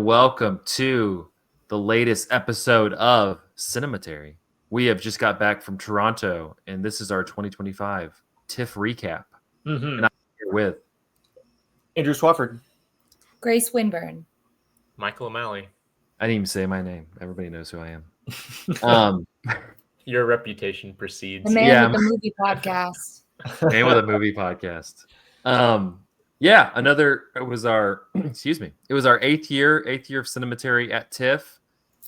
welcome to the latest episode of Cinematary. We have just got back from Toronto, and this is our 2025 TIFF recap. And I'm here with Andrew Swafford, Grace Winburn, Michael O'Malley. I didn't even say my name. Everybody knows who I am. Your reputation precedes. the man with the movie podcast. Man with a movie podcast. It was our it was our eighth year of Cinematary at TIFF.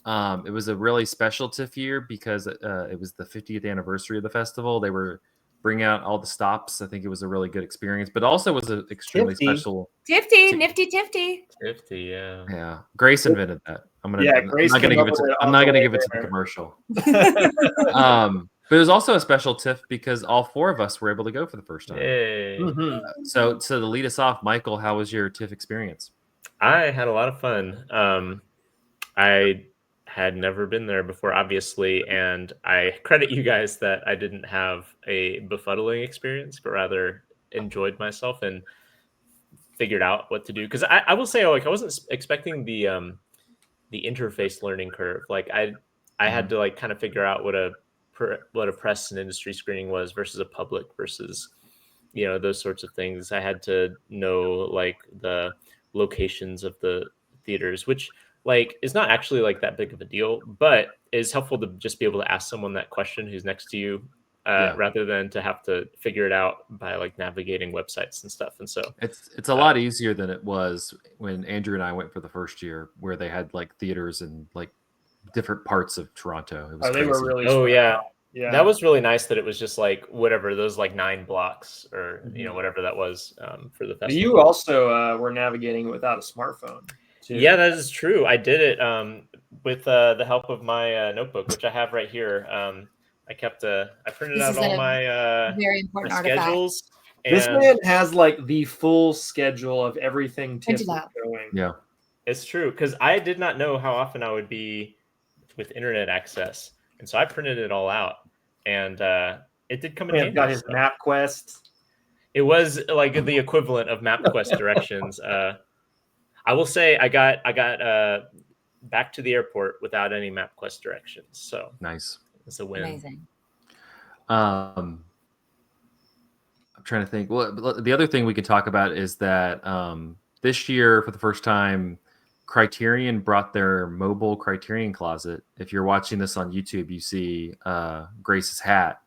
It was a really special TIFF year because it was the 50th anniversary of the festival. They were bringing out all the stops. I think it was a really good experience, but also was an extremely special. Tifty, nifty tifty. Tifty, yeah. Yeah, Grace invented that. I'm not gonna give it to the commercial. But it was also a special TIFF because all four of us were able to go for the first time. Hey. So to lead us off, Michael, how was your TIFF experience? I had a lot of fun. I had never been there before, obviously, and I credit you guys that I didn't have a befuddling experience, but rather enjoyed myself and figured out what to do. Because I will say, I wasn't expecting the interface learning curve. Like I had to kind of figure out what a press and industry screening was versus a public versus those sorts of things. I had to know the locations of the theaters, which is not actually that big of a deal, but is helpful to just be able to ask someone that question who's next to you rather than to have to figure it out by navigating websites and stuff. And so it's a lot easier than it was when Andrew and I went for the first year, where they had theaters in different parts of Toronto. It was they were really yeah. That was really nice that it was just whatever those 9 blocks or whatever that was for the festival. You also were navigating without a smartphone too. Yeah, that is true. I did it with the help of my notebook, which I have right here. I printed out all my very important schedules. This man has the full schedule of everything TIFF is going. Yeah, it's true, because I did not know how often I would be with internet access, and so I printed it all out, and it did come in handy. Got his MapQuest. It was the equivalent of MapQuest directions. I will say I got back to the airport without any MapQuest directions. So nice. It's a win. Amazing. I'm trying to think. Well, the other thing we could talk about is that this year, for the first time, Criterion brought their mobile Criterion closet. If you're watching this on YouTube, you see Grace's hat.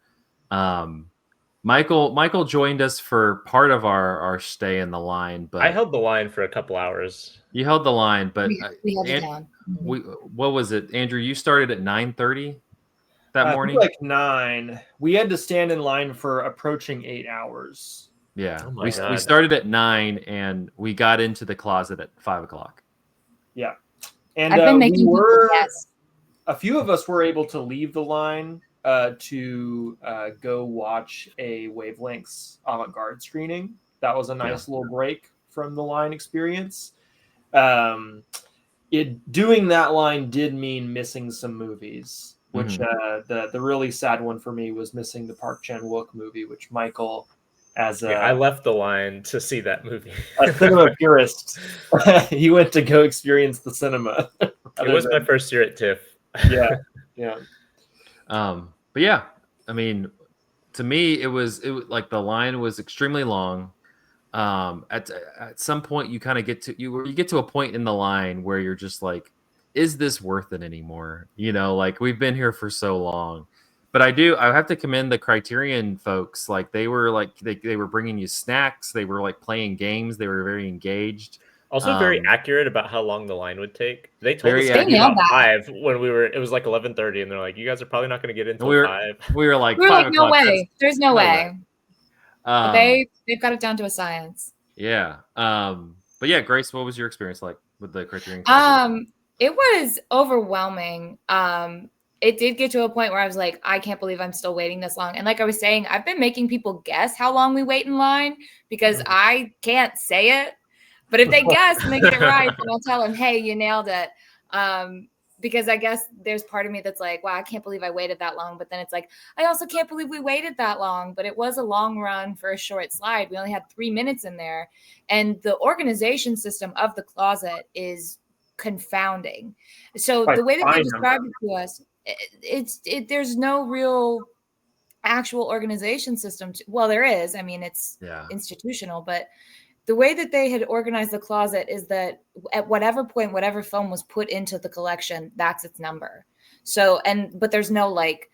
Michael joined us for part of our stay in the line, but I held the line for a couple hours. You held the line, but we held it down. What was it, Andrew? You started at 9:30 that morning. 9. We had to stand in line for approaching 8 hours. Yeah, Oh we started at 9 and we got into the closet at 5 o'clock. Yeah, and I've been making a few of us were able to leave the line to go watch a Wavelengths avant-garde screening. That was a nice little break from the line experience. Doing that line did mean missing some movies, which the really sad one for me was missing the Park Chan-wook movie, which Michael, I left the line to see that movie. A cinema purist, he went to go experience the cinema. It was my first year at TIFF. Yeah. But yeah, I mean, to me, it was the line was extremely long. At some point, you kind of get to a point in the line where you're just is this worth it anymore? We've been here for so long. But I have to commend the Criterion folks. They were they were bringing you snacks. They were playing games. They were very engaged. Also very accurate about how long the line would take. They told us about 5 when it was 11:30, and they're like, you guys are probably not going to get in until 5. We were like, no way. There's no way. They've got it down to a science. Yeah. But yeah, Grace, what was your experience like with the Criterion? It was overwhelming. It did get to a point where I was like, I can't believe I'm still waiting this long. And like I was saying, I've been making people guess how long we wait in line because I can't say it. But if they guess and they get it right, then I'll tell them, hey, you nailed it. Because I guess there's part of me that's like, wow, I can't believe I waited that long. But then it's like, I also can't believe we waited that long. But it was a long run for a short slide. We only had 3 minutes in there. And the organization system of the closet is confounding. So By the way that they fine described number. it to us, there's no real actual organization system. Well, there is. I mean, it's institutional, but the way that they had organized the closet is that at whatever point, whatever film was put into the collection, that's its number. So, but there's no like,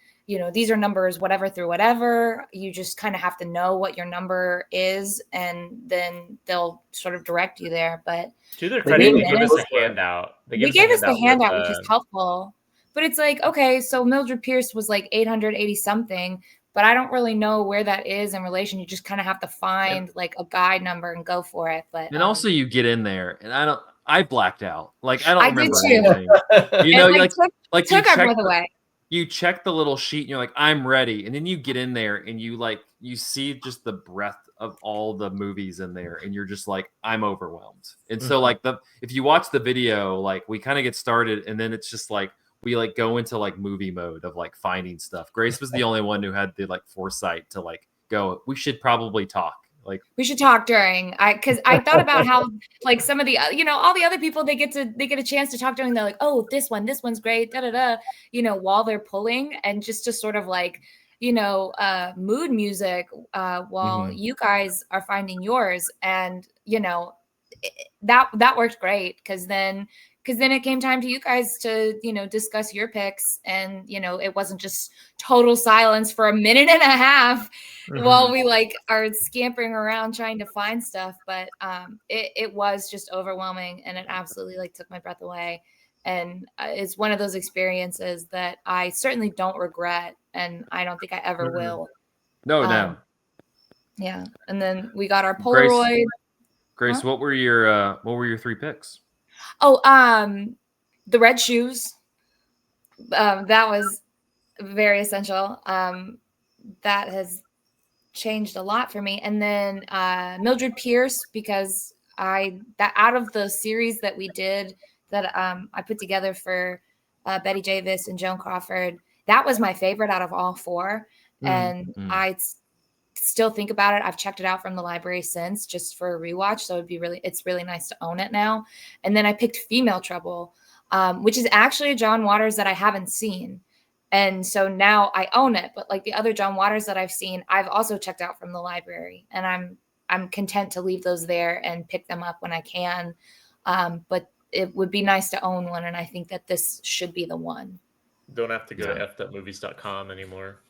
these are numbers, whatever through whatever. You just kind of have to know what your number is, and then they'll sort of direct you there. But to their credit, they gave us a handout. They gave us the handout, which is helpful. But it's like, okay, so Mildred Pierce was like 880 something, but I don't really know where that is in relation. You just kind of have to find like a guide number and go for it. But and also you get in there, and I blacked out. Like I don't remember did too. anything. Took our breath away. You check the little sheet, and you're like, I'm ready, and then you get in there, and you see just the breadth of all the movies in there, and you're just like, I'm overwhelmed. And so like if you watch the video, like we kind of get started, and then it's just like we like go into like movie mode of like finding stuff. Grace was the only one who had the like foresight to like go, we should probably talk. Like we should talk during, because I thought about how like some of the all the other people they get a chance to talk during. They're like, oh, this one's great, while they're pulling, and just to sort of like mood music while you guys are finding yours, and that worked great because then it came time to you guys to discuss your picks, and it wasn't just total silence for a minute and a half while we like are scampering around trying to find stuff. But it was just overwhelming, and it absolutely like took my breath away. And it's one of those experiences that I certainly don't regret, and I don't think I ever will. No. Yeah, and then we got our Polaroid. Grace, what were your 3 picks? Oh, the red shoes. That was very essential. That has changed a lot for me. And then Mildred Pierce, because out of the series that we did that I put together for Betty Davis and Joan Crawford, that was my favorite out of all 4. And I still think about it. I've checked it out from the library since, just for a rewatch. So it's really nice to own it now. And then I picked Female Trouble, which is actually a John Waters that I haven't seen. And so now I own it. But like the other John Waters that I've seen, I've also checked out from the library, and I'm content to leave those there and pick them up when I can. But it would be nice to own one. And I think that this should be the one. Don't have to go to f.movies.com anymore.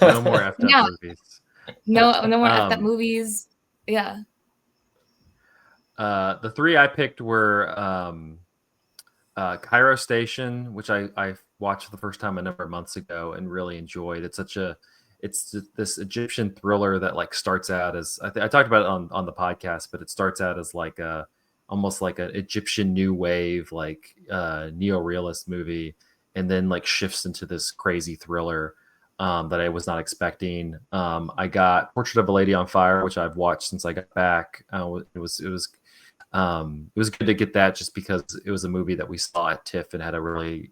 No more f.movies. No more f movies. Yeah. The 3 I picked were Cairo Station, which I watched for the first time a number of months ago and really enjoyed. It's this Egyptian thriller that like starts out as I talked about it on the podcast, but it starts out as like almost like an Egyptian new wave, like neo-realist movie, and then like shifts into this crazy thriller that I was not expecting. I got Portrait of a Lady on Fire, which I've watched since I got back. It was good to get that just because it was a movie that we saw at TIFF and had a really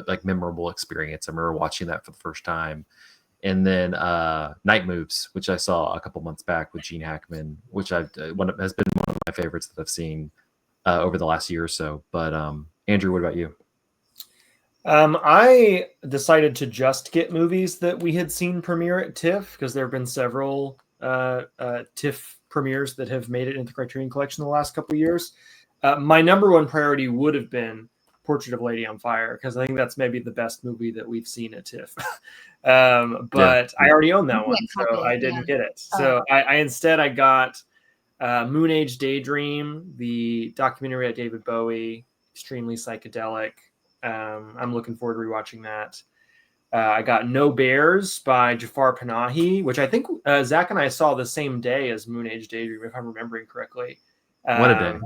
like memorable experience. I remember watching that for the first time. And then Night Moves, which I saw a couple months back with Gene Hackman, which has been one of my favorites that I've seen over the last year or so. But Andrew, what about you? I decided to just get movies that we had seen premiere at TIFF, because there have been several TIFF premieres that have made it into the Criterion Collection in the last couple of years. My number one priority would have been Portrait of a Lady on Fire, because I think that's maybe the best movie that we've seen at TIFF. But I already own that one, so I didn't get it. So I instead got Moon Age Daydream, the documentary at David Bowie, extremely psychedelic. I'm looking forward to rewatching that. I got No Bears by Jafar Panahi, which I think Zach and I saw the same day as Moon Age Daydream, if I'm remembering correctly. What a day.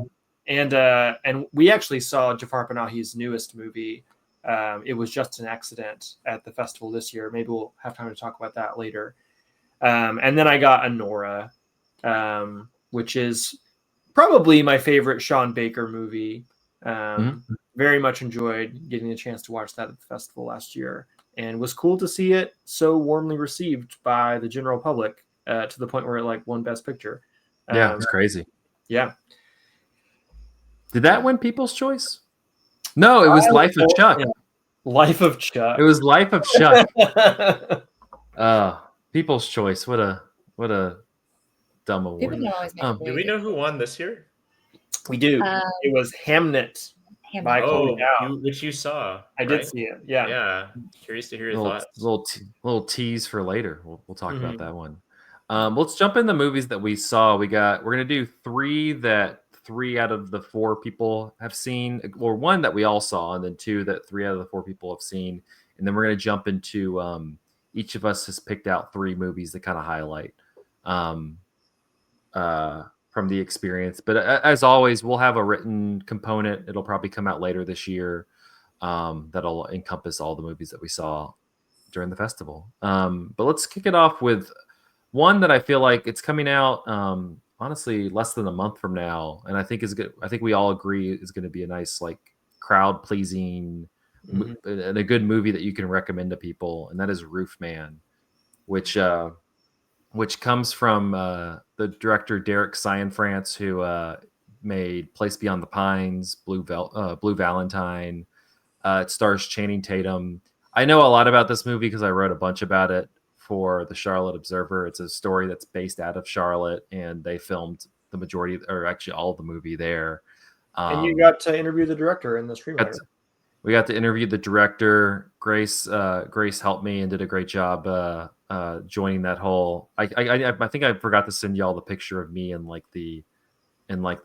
And we actually saw Jafar Panahi's newest movie. It was Just an Accident at the festival this year. Maybe we'll have time to talk about that later. And then I got Anora, which is probably my favorite Sean Baker movie. Very much enjoyed getting the chance to watch that at the festival last year, and was cool to see it so warmly received by the general public to the point where it like won Best Picture. Yeah, it's crazy. Yeah. Did that win People's Choice? No, it was Life of Chuck. Life of Chuck. It was Life of Chuck. People's Choice. What a dumb award. People don't always make Do we know who won this year? We do. It was Hamnet. By Chloe Zhao. which you saw. I did see it. Yeah. Yeah. Curious to hear your thoughts. Little tease for later. We'll talk about that one. Let's jump in the movies that we saw. We're gonna do three out of the 4 people have seen, or 1 that we all saw, and then 2 that 3 out of the 4 people have seen, and then we're gonna jump into each of us has picked out 3 movies to kind of highlight from the experience. But as always, we'll have a written component. It'll probably come out later this year. That'll encompass all the movies that we saw during the festival. But let's kick it off with one that I feel like it's coming out honestly less than a month from now, and I think is good. I think we all agree is going to be a nice, like, crowd pleasing and a good movie that you can recommend to people, and that is Roofman, which comes from the director Derek Cianfrance, who made Place Beyond the Pines, Blue Valentine. It stars Channing Tatum. I know a lot about this movie because I wrote a bunch about it for the Charlotte Observer. It's a story that's based out of Charlotte, and they filmed the majority, or actually all of the movie there. And you got to interview the director and the screenwriter. We got to interview the director. Grace helped me and did a great job joining that whole. I think I forgot to send y'all the picture of me in the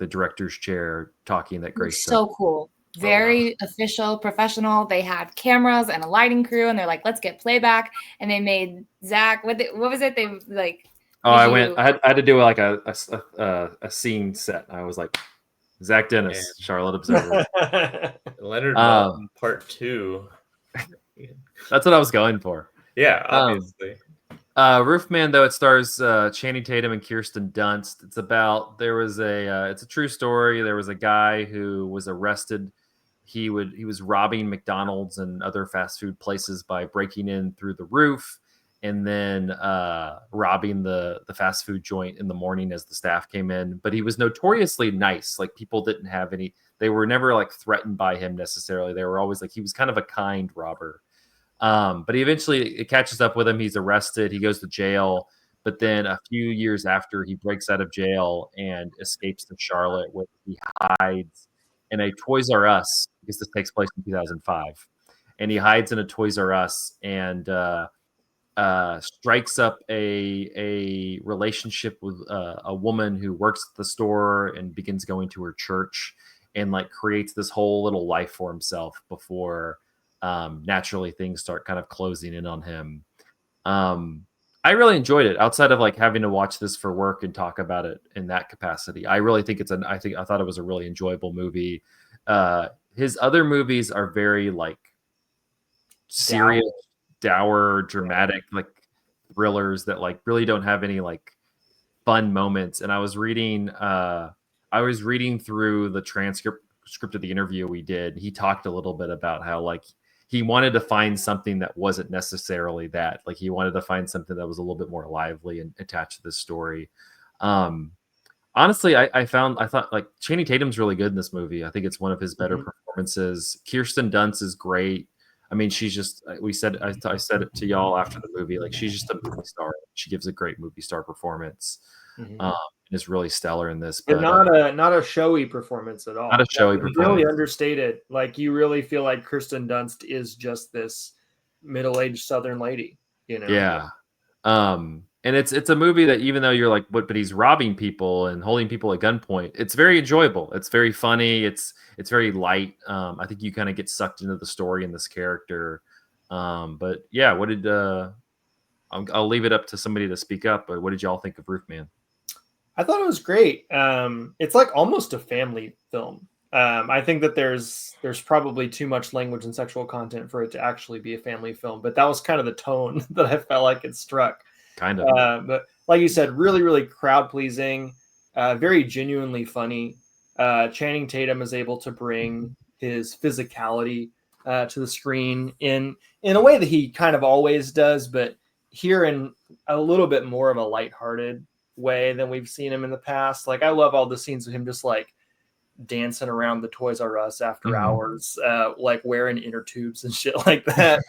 director's chair talking that Grace. So cool. Very official, professional. They had cameras and a lighting crew, and they're like, let's get playback. And they made Zach. What was it? They like. I had to do like a scene set. I was like, Zach Dennis, Charlotte Observer. Leonard Maltin Part 2. That's what I was going for. Yeah, obviously. Roofman, though, it stars Channing Tatum and Kirsten Dunst. It's a true story. There was a guy who was arrested. He was robbing McDonald's and other fast food places by breaking in through the roof, and then robbing the fast food joint in the morning as the staff came in. But he was notoriously nice. Like, people didn't have any. They were never like threatened by him necessarily. They were always like, he was kind of a kind robber. But it catches up with him. He's arrested. He goes to jail. But then a few years after, he breaks out of jail and escapes to Charlotte, where he hides in a Toys R Us, because this takes place in 2005. And he hides in a Toys R Us and strikes up a relationship with a woman who works at the store and begins going to her church, and like creates this whole little life for himself before naturally things start kind of closing in on him. I really enjoyed it, outside of like having to watch this for work and talk about it in that capacity. I really think I thought it was a really enjoyable movie. His other movies are very like serious, dour, dramatic, like thrillers that like really don't have any like fun moments. And I was reading through the transcript of the interview we did. He talked a little bit about how like he wanted to find something that wasn't necessarily that. Like, he wanted to find something that was a little bit more lively and attached to the story. Honestly, I thought like Channing Tatum's really good in this movie. I think it's one of his better performances. Kirsten Dunst is great. I mean, she's just, I said it to y'all after the movie, like, she's just a movie star. She gives a great movie star performance. Is really stellar in this, but not a showy performance at all. Not a showy performance. Really understated. Like, you really feel like Kirsten Dunst is just this middle-aged Southern lady, you know? Yeah. And it's a movie that, even though you're like, but he's robbing people and holding people at gunpoint, it's very enjoyable. It's very funny. It's very light. I think you kind of get sucked into the story and this character. But yeah, I'll leave it up to somebody to speak up. But what did y'all think of Roofman? I thought it was great. It's like almost a family film. I think that there's probably too much language and sexual content for it to actually be a family film, but that was kind of the tone that I felt like it struck. Kind of. But like you said, really, really crowd pleasing, very genuinely funny. Channing Tatum is able to bring his physicality to the screen in a way that he kind of always does, but here in a little bit more of a lighthearted way than we've seen him in the past. Like, I love all the scenes of him just like dancing around the Toys R Us after hours, like wearing inner tubes and shit like that.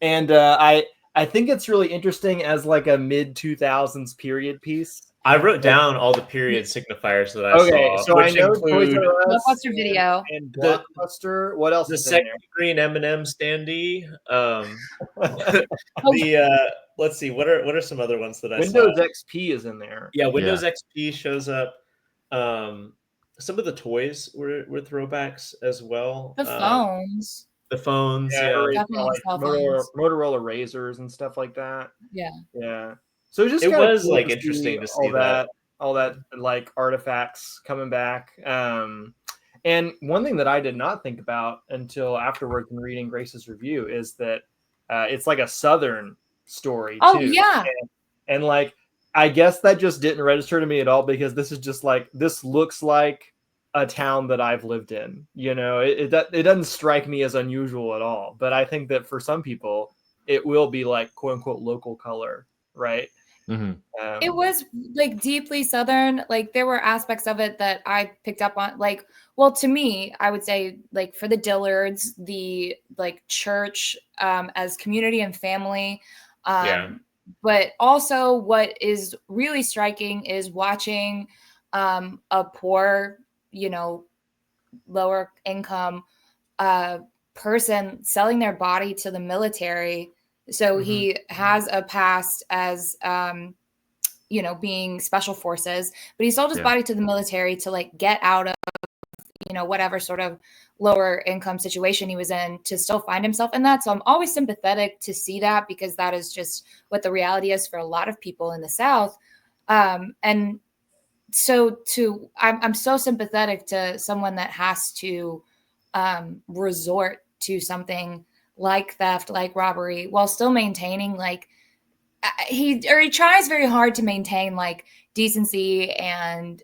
And I think it's really interesting as like a mid 2000s period piece. I wrote down all the period signifiers that I saw. So which I know include Toys R Us Blockbuster Video and Blockbuster. What else? The is in there? second green M&M standee. The let's see, what are some other ones that I saw? Windows XP is in there. Yeah, Windows XP shows up. Some of the toys were throwbacks as well. The phones. The phones, Definitely like cell phones. Motorola razors and stuff like that. Yeah. So it was cool like interesting to see all that like artifacts coming back. And one thing that I did not think about until afterwards in reading Grace's review is that it's like a Southern story too. Yeah. And like I guess that just didn't register to me at all, because this is just like, this looks like a town that I've lived in. You know, it doesn't strike me as unusual at all. But I think that for some people, it will be like quote unquote local color, right? It was like deeply Southern. Like there were aspects of it that I picked up on. Like, well, to me, I would say like for the Dillards, the like church as community and family. But also what is really striking is watching a poor, you know, lower income person selling their body to the military. So he has a past as, you know, being special forces, but he sold his body to the military to like get out of, you know, whatever sort of lower income situation he was in, to still find himself in that. So I'm always sympathetic to see that, because that is just what the reality is for a lot of people in the South. And so I'm so sympathetic to someone that has to resort to something like theft, like robbery, while still maintaining like he tries very hard to maintain like decency and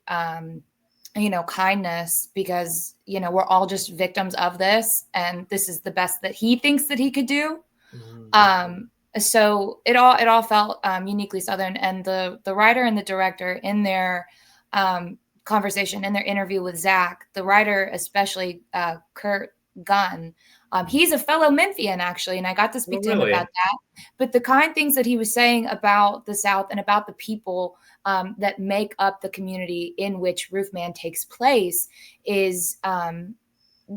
you know, kindness, because, you know, we're all just victims of this, and this is the best that he thinks that he could do. So it all felt uniquely Southern, and the writer and the director in their conversation, in their interview with Zach, the writer, especially Kurt Gunn, he's a fellow Memphian actually, and I got to speak to him about that. But the kind things that he was saying about the South and about the people that make up the community in which Roofman takes place is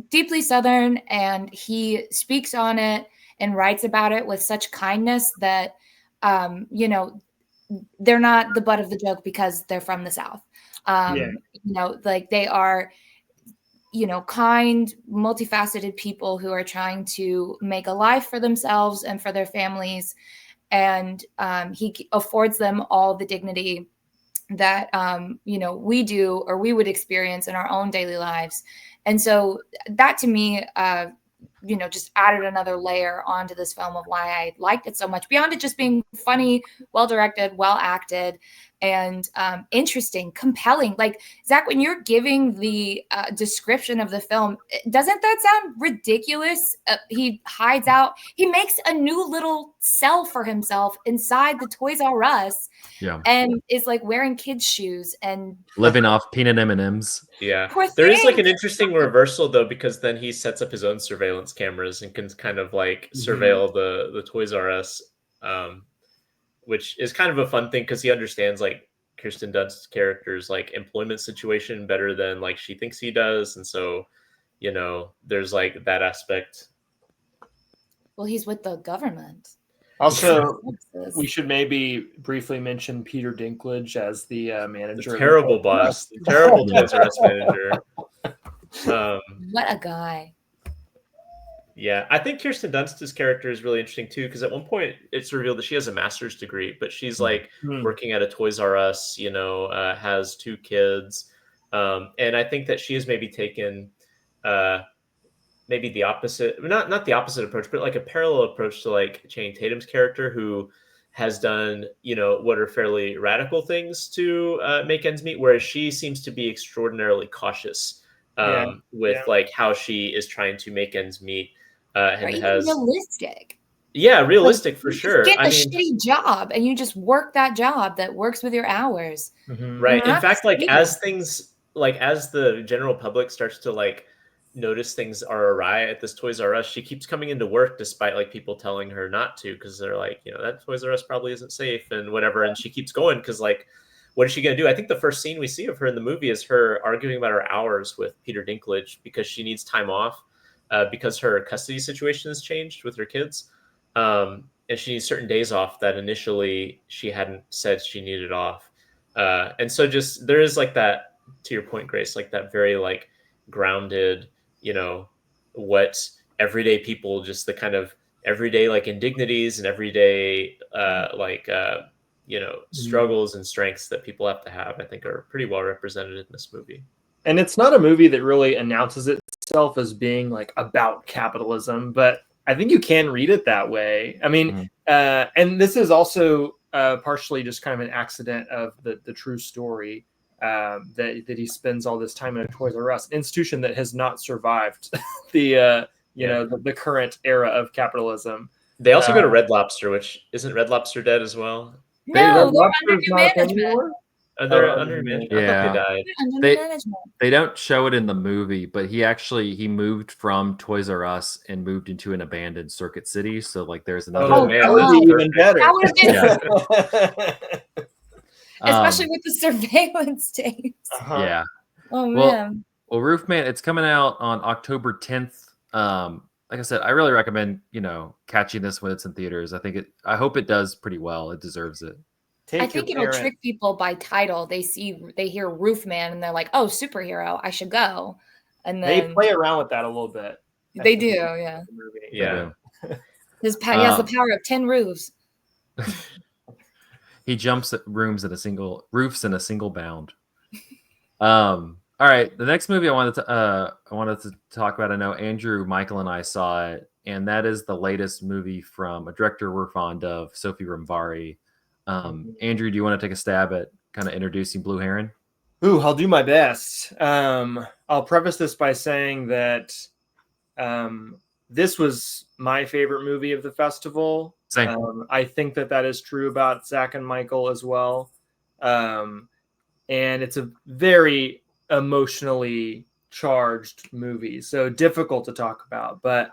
deeply Southern, and he speaks on it and writes about it with such kindness that you know, they're not the butt of the joke because they're from the South. You know, like they are, you know, kind, multifaceted people who are trying to make a life for themselves and for their families. And he affords them all the dignity that, you know, we do, or we would experience in our own daily lives. And so that to me, you know, just added another layer onto this film of why I liked it so much, beyond it just being funny, well-directed, well-acted, and interesting, compelling. Like, Zach, when you're giving the description of the film, doesn't that sound ridiculous? He hides out. He makes a new little cell for himself inside the Toys R Us, and is like wearing kids' shoes and living off peanut M&Ms. Yeah, there is like an interesting reversal though, because then he sets up his own surveillance cameras and can kind of like surveil the Toys R Us, which is kind of a fun thing because he understands like Kirsten Dunst's character's like employment situation better than like she thinks he does, and so, you know, there's like that aspect. Well, he's with the government. Also, we should maybe briefly mention Peter Dinklage as the manager. The terrible boss, the terrible Toys R Us manager. What a guy. Yeah, I think Kirsten Dunst's character is really interesting too, because at one point it's revealed that she has a master's degree, but she's like working at a Toys R Us, you know, has 2 kids. And I think that she has maybe taken maybe the opposite, not the opposite approach, but like a parallel approach to like Channing Tatum's character, who has done, you know, what are fairly radical things to make ends meet, whereas she seems to be extraordinarily cautious with like how she is trying to make ends meet. And has realistic. Yeah, realistic like, for sure. Get a shitty job and you just work that job that works with your hours. Right. In fact, like as things like as the general public starts to like notice things are awry at this Toys R Us, she keeps coming into work despite like people telling her not to, because they're like, you know, that Toys R Us probably isn't safe and whatever. And she keeps going because like, what is she going to do? I think the first scene we see of her in the movie is her arguing about her hours with Peter Dinklage because she needs time off because her custody situation has changed with her kids. And she needs certain days off that initially she hadn't said she needed off. And so just there is like that, to your point, Grace, like that very like grounded, you know, what everyday people, just the kind of everyday like indignities and everyday you know, struggles and strengths that people have to have, I think are pretty well represented in this movie. And it's not a movie that really announces itself as being like about capitalism, but I think you can read it that way. I mean, and this is also partially just kind of an accident of the true story that he spends all this time in a Toys R Us, an institution that has not survived the the current era of capitalism. They also go to Red Lobster, which isn't Red Lobster dead as well? No, they're under new management. They're under management. Yeah. I thought they died. They don't show it in the movie, but he moved from Toys R Us and moved into an abandoned Circuit City. So like there's another. Oh man, that would be even better. That would especially with the surveillance tapes. Yeah. Oh man. Well, Roofman, it's coming out on October 10th. Like I said, I really recommend, you know, catching this when it's in theaters. I hope it does pretty well. It deserves it. I think it'll trick people by title. They hear Roofman and they're like, "Oh, superhero, I should go." And then they play around with that a little bit. They do, yeah. Yeah. He has the power of 10 roofs. He jumps at roofs in a single bound. All right, the next movie I wanted to talk about. I know Andrew, Michael, and I saw it, and that is the latest movie from a director we're fond of, Sophie Ramvari. Andrew, do you want to take a stab at kind of introducing Blue Heron? Ooh, I'll do my best. I'll preface this by saying that this was my favorite movie of the festival. Same. I think that is true about Zach and Michael as well. And it's a very emotionally charged movie, so difficult to talk about. But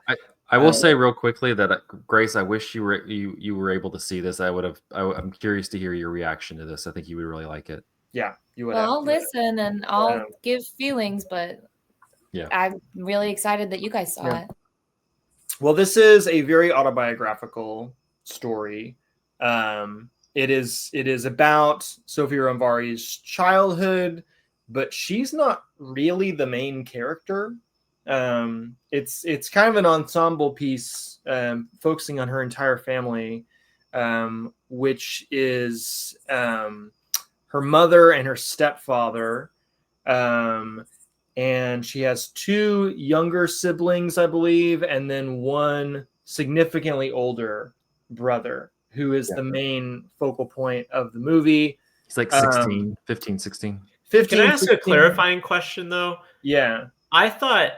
I will say real quickly that Grace, I wish you were able to see this. I'm curious to hear your reaction to this. I think you would really like it. Yeah, you would. Well, I'll listen and I'll give feelings, but yeah, I'm really excited that you guys saw it. Well, this is a very autobiographical story. It is about Sophie Ramvari's childhood, but she's not really the main character. It's kind of an ensemble piece, focusing on her entire family, which is her mother and her stepfather, and she has 2 younger siblings, I believe, and then one significantly older brother who is the main focal point of the movie. He's like 16, 15, 16. 15, Can I ask 16. a clarifying question, though? Yeah. I thought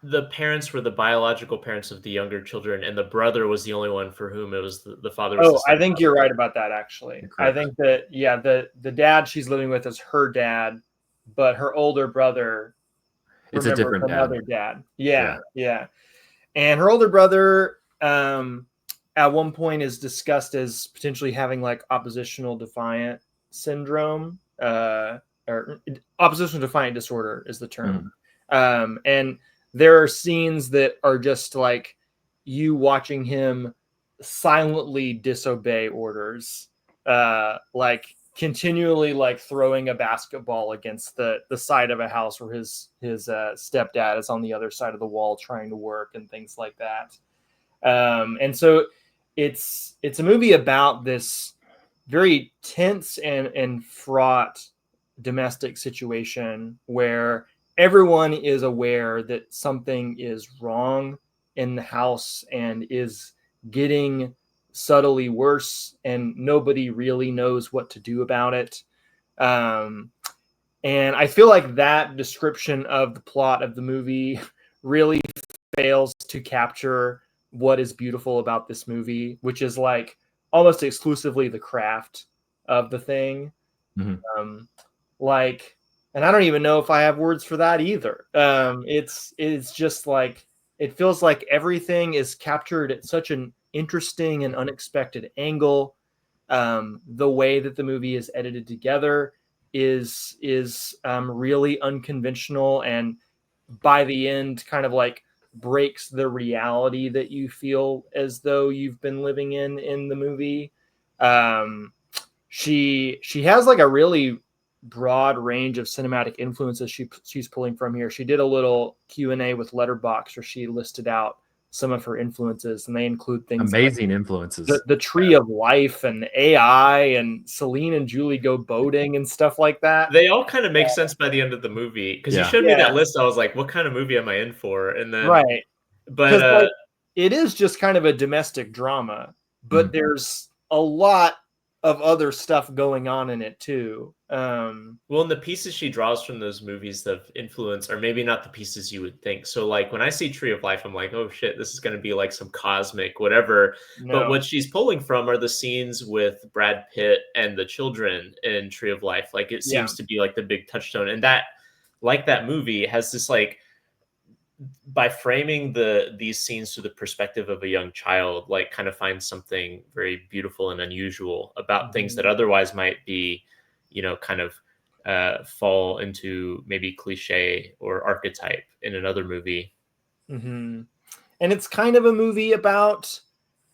the parents were the biological parents of the younger children, and the brother was the only one for whom it was the father. Was I think you're right about that, actually. Correct. I think that, the dad she's living with is her dad, but her older brother, it's a different another dad. Yeah. And her older brother, at one point is discussed as potentially having like oppositional defiant syndrome, or oppositional defiant disorder is the term. And there are scenes that are just like you watching him silently disobey orders, like continually like throwing a basketball against the side of a house where his stepdad is on the other side of the wall trying to work and things like that. And so it's a movie about this very tense and fraught domestic situation where everyone is aware that something is wrong in the house and is getting subtly worse, and nobody really knows what to do about it. And I feel like that description of the plot of the movie really fails to capture what is beautiful about this movie, which is like almost exclusively the craft of the thing. Mm-hmm. Like and I don't even know if I have words for that either. It's just like, it feels like everything is captured at such an interesting and unexpected angle. The way that the movie is edited together is really unconventional, and by the end kind of like breaks the reality that you feel as though you've been living in the movie. She has like a really broad range of cinematic influences she's pulling from here. She did a little Q&A with Letterboxd where she listed out some of her influences, and they include things Amazing like influences. the Tree of Life and AI, and Celine and Julie go boating and stuff like that. They all kind of make sense by the end of the movie, because you showed me that list. I was like, what kind of movie am I in for? And then Right. but Like, it is just kind of a domestic drama, but there's a lot of other stuff going on in it too. Well, and the pieces she draws from those movies of influence are maybe not the pieces you would think. So like when I see Tree of Life, I'm like, oh shit, this is going to be like some cosmic whatever. But what she's pulling from are the scenes with Brad Pitt and the children in Tree of Life. Like it seems to be like the big touchstone. And that, like that movie, has this like, by framing these scenes through the perspective of a young child, like kind of finds something very beautiful and unusual about things that otherwise might be, kind of fall into maybe cliche or archetype in another movie. And it's kind of a movie about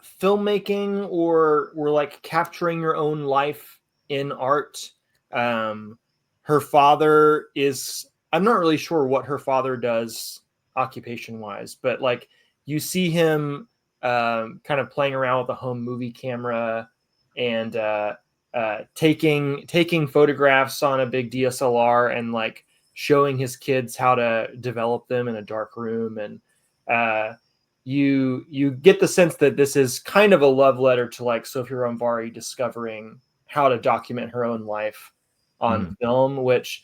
filmmaking, or like capturing your own life in art. Her father is, I'm not really sure what her father does occupation wise, but like you see him kind of playing around with a home movie camera and taking photographs on a big DSLR and like showing his kids how to develop them in a dark room. And you get the sense that this is kind of a love letter to like Sophia Ramvari discovering how to document her own life on film, which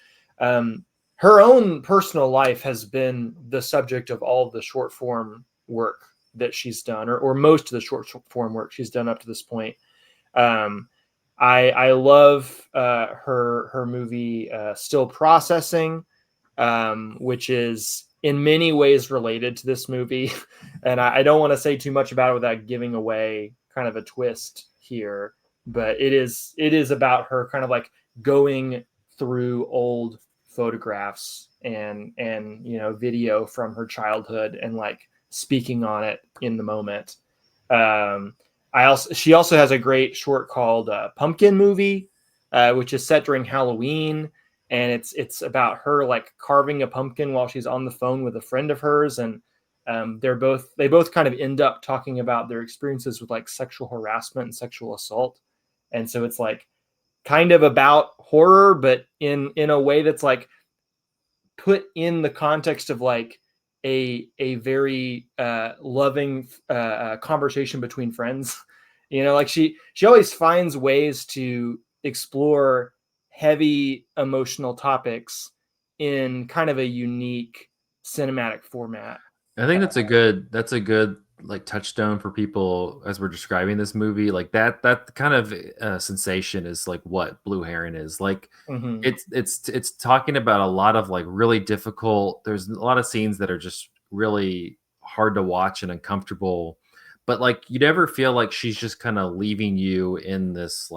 her own personal life has been the subject of all of the short form work that she's done, or most of the short form work she's done up to this point. I love her movie Still Processing, which is in many ways related to this movie. And I don't want to say too much about it without giving away kind of a twist here, but it is about her kind of like going through old photographs and video from her childhood and like speaking on it in the moment. She also has a great short called Pumpkin Movie, which is set during Halloween, and it's about her like carving a pumpkin while she's on the phone with a friend of hers, and they both kind of end up talking about their experiences with like sexual harassment and sexual assault. And so it's like kind of about horror, but in a way that's like put in the context of like a very loving conversation between friends. Like she always finds ways to explore heavy emotional topics in kind of a unique cinematic format. I think that's a good like touchstone for people as we're describing this movie. Like that kind of sensation is like what Blue Heron is. Like it's talking about a lot of like really difficult. There's a lot of scenes that are just really hard to watch and uncomfortable, but like you never feel like she's just kind of leaving you in this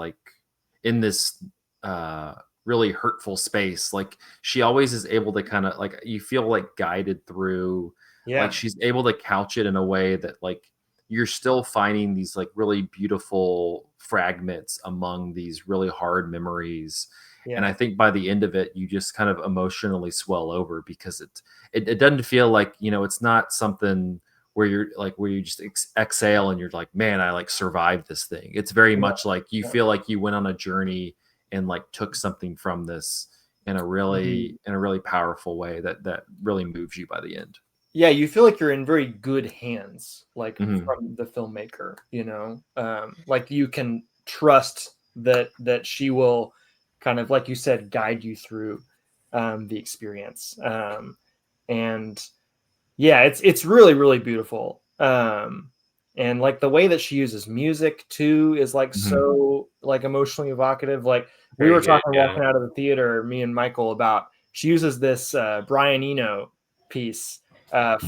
really hurtful space. Like she always is able to kind of like, you feel like guided through. Like she's able to couch it in a way that like you're still finding these like really beautiful fragments among these really hard memories. And I think by the end of it, you just kind of emotionally swell over, because it doesn't feel like, it's not something where you just exhale and you're like, man, I like survived this thing. It's very much like you feel like you went on a journey and like took something from this in a really powerful way that really moves you by the end. Yeah, you feel like you're in very good hands, like from the filmmaker, like you can trust that she will kind of, like you said, guide you through the experience. And yeah, it's really, really beautiful. And like the way that she uses music too is like so like emotionally evocative. Like we were talking walking out of the theater, me and Michael, about she uses this Brian Eno piece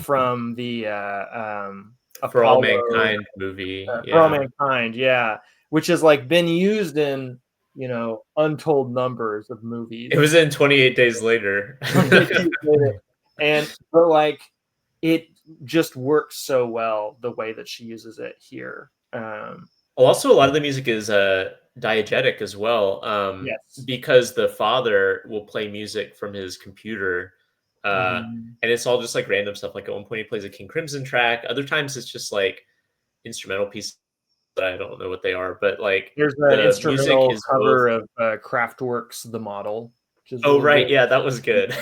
from the For All Apollo, Mankind movie. For All Mankind, which has like been used in untold numbers of movies. It was in 28 Days Later. But like it just works so well the way that she uses it here. Also, a lot of the music is diegetic as well, Yes. because the father will play music from his computer, and it's all just like random stuff. Like at one point, he plays a King Crimson track. Other times, it's just like instrumental pieces that I don't know what they are. But like there's an instrumental cover of Kraftwerk's "The Model." Oh right, yeah, that was good.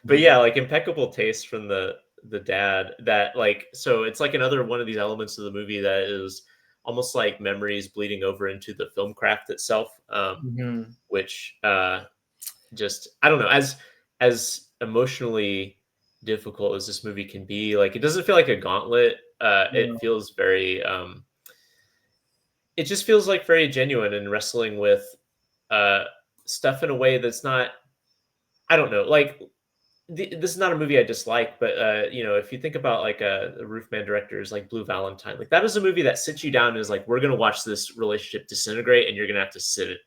But yeah, like impeccable taste from the dad. That like, so it's like another one of these elements of the movie that is almost like memories bleeding over into the film craft itself, which just, I don't know, as emotionally difficult as this movie can be, like it doesn't feel like a gauntlet. It feels very it just feels like very genuine and wrestling with stuff in a way that's not, I don't know, like this is not a movie I dislike, but if you think about like the Roofman directors like Blue Valentine, like that is a movie that sits you down and is like, we're gonna watch this relationship disintegrate and you're gonna have to sit in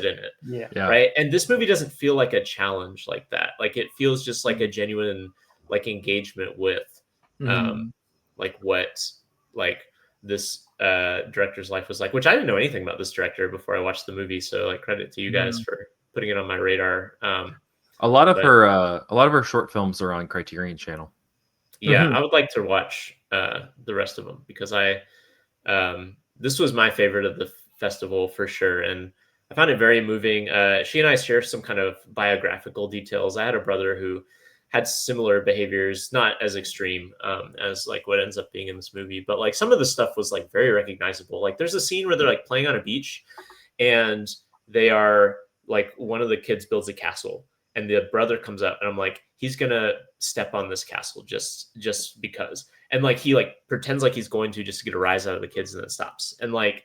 it. Yeah. Right. And this movie doesn't feel like a challenge like that. Like it feels just like a genuine like engagement with like what like this director's life was like, which I didn't know anything about this director before I watched the movie. So like credit to you guys for putting it on my radar. A lot of her short films are on Criterion Channel. Yeah, I would like to watch the rest of them because this was my favorite of the festival for sure, and I found it very moving. She and I share some kind of biographical details. I had a brother who had similar behaviors, not as extreme as like what ends up being in this movie, but like some of the stuff was like very recognizable. Like there's a scene where they're like playing on a beach, and they are like, one of the kids builds a castle. And the brother comes up and I'm like, he's going to step on this castle just because. And like, he like pretends like he's going to just to get a rise out of the kids and then stops. And like,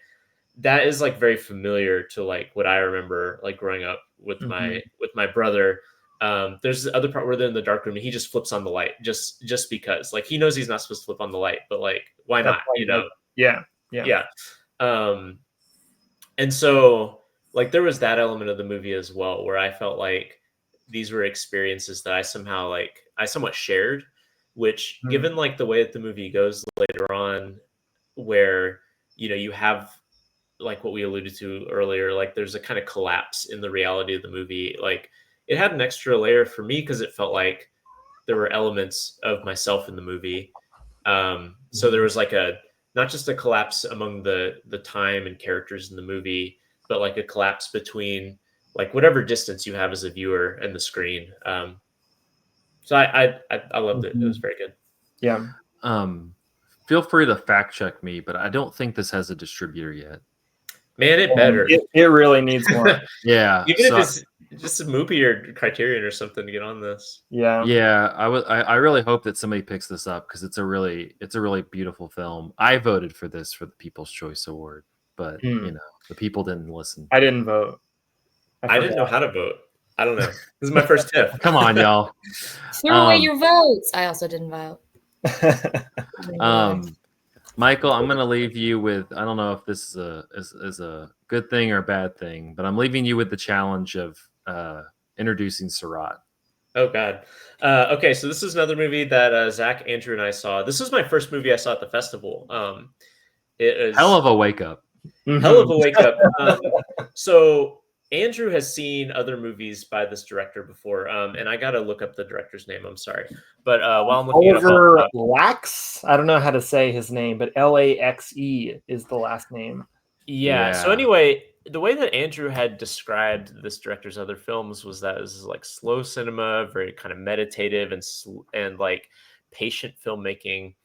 that is like very familiar to like what I remember like growing up with my brother. There's the other part where they're in the dark room and he just flips on the light just because like, he knows he's not supposed to flip on the light, but like, why not? Yeah. And so like, there was that element of the movie as well, where I felt like these were experiences that I somewhat shared, which given like the way that the movie goes later on, where, you have like what we alluded to earlier, like there's a kind of collapse in the reality of the movie. Like it had an extra layer for me because it felt like there were elements of myself in the movie. So there was like not just a collapse among the time and characters in the movie, but like a collapse between like whatever distance you have as a viewer and the screen. So I loved it. It was very good. Yeah. Feel free to fact check me, but I don't think this has a distributor yet. Man, it better. It really needs one. Yeah. Even if it's just a movie or Criterion or something to get on this. Yeah. Yeah. I really hope that somebody picks this up because it's a really beautiful film. I voted for this for the People's Choice Award, but the people didn't listen. I didn't vote. I didn't know how to vote. I don't know. This is my first TIFF. Come on, y'all. Throw away your votes. I also didn't vote. Michael, I'm going to leave you with, I don't know if this is a good thing or a bad thing, but I'm leaving you with the challenge of introducing Surratt. Oh, God. Okay, so this is another movie that Zach, Andrew, and I saw. This was my first movie I saw at the festival. It is hell of a wake up. Hell of a wake up. So Andrew has seen other movies by this director before, and I got to look up the director's name. I'm sorry. But while I'm looking Oliver Laxe, I don't know how to say his name, but Laxe is the last name. Yeah. So anyway, the way that Andrew had described this director's other films was that it was like slow cinema, very kind of meditative and like patient filmmaking.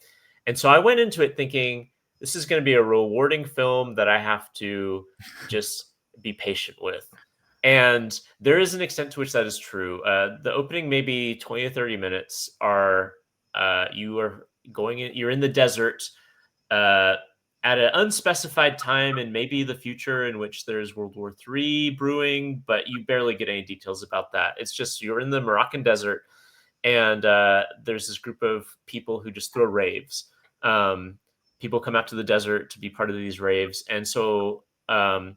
And so I went into it thinking this is going to be a rewarding film that I have to just be patient with. And there is an extent to which that is true. The opening maybe 20 to 30 minutes are you're in the desert. at an unspecified time and maybe the future in which there's World War III brewing, but you barely get any details about that. It's just you're in the Moroccan desert, and there's this group of people who just throw raves. People come out to the desert to be part of these raves, and so a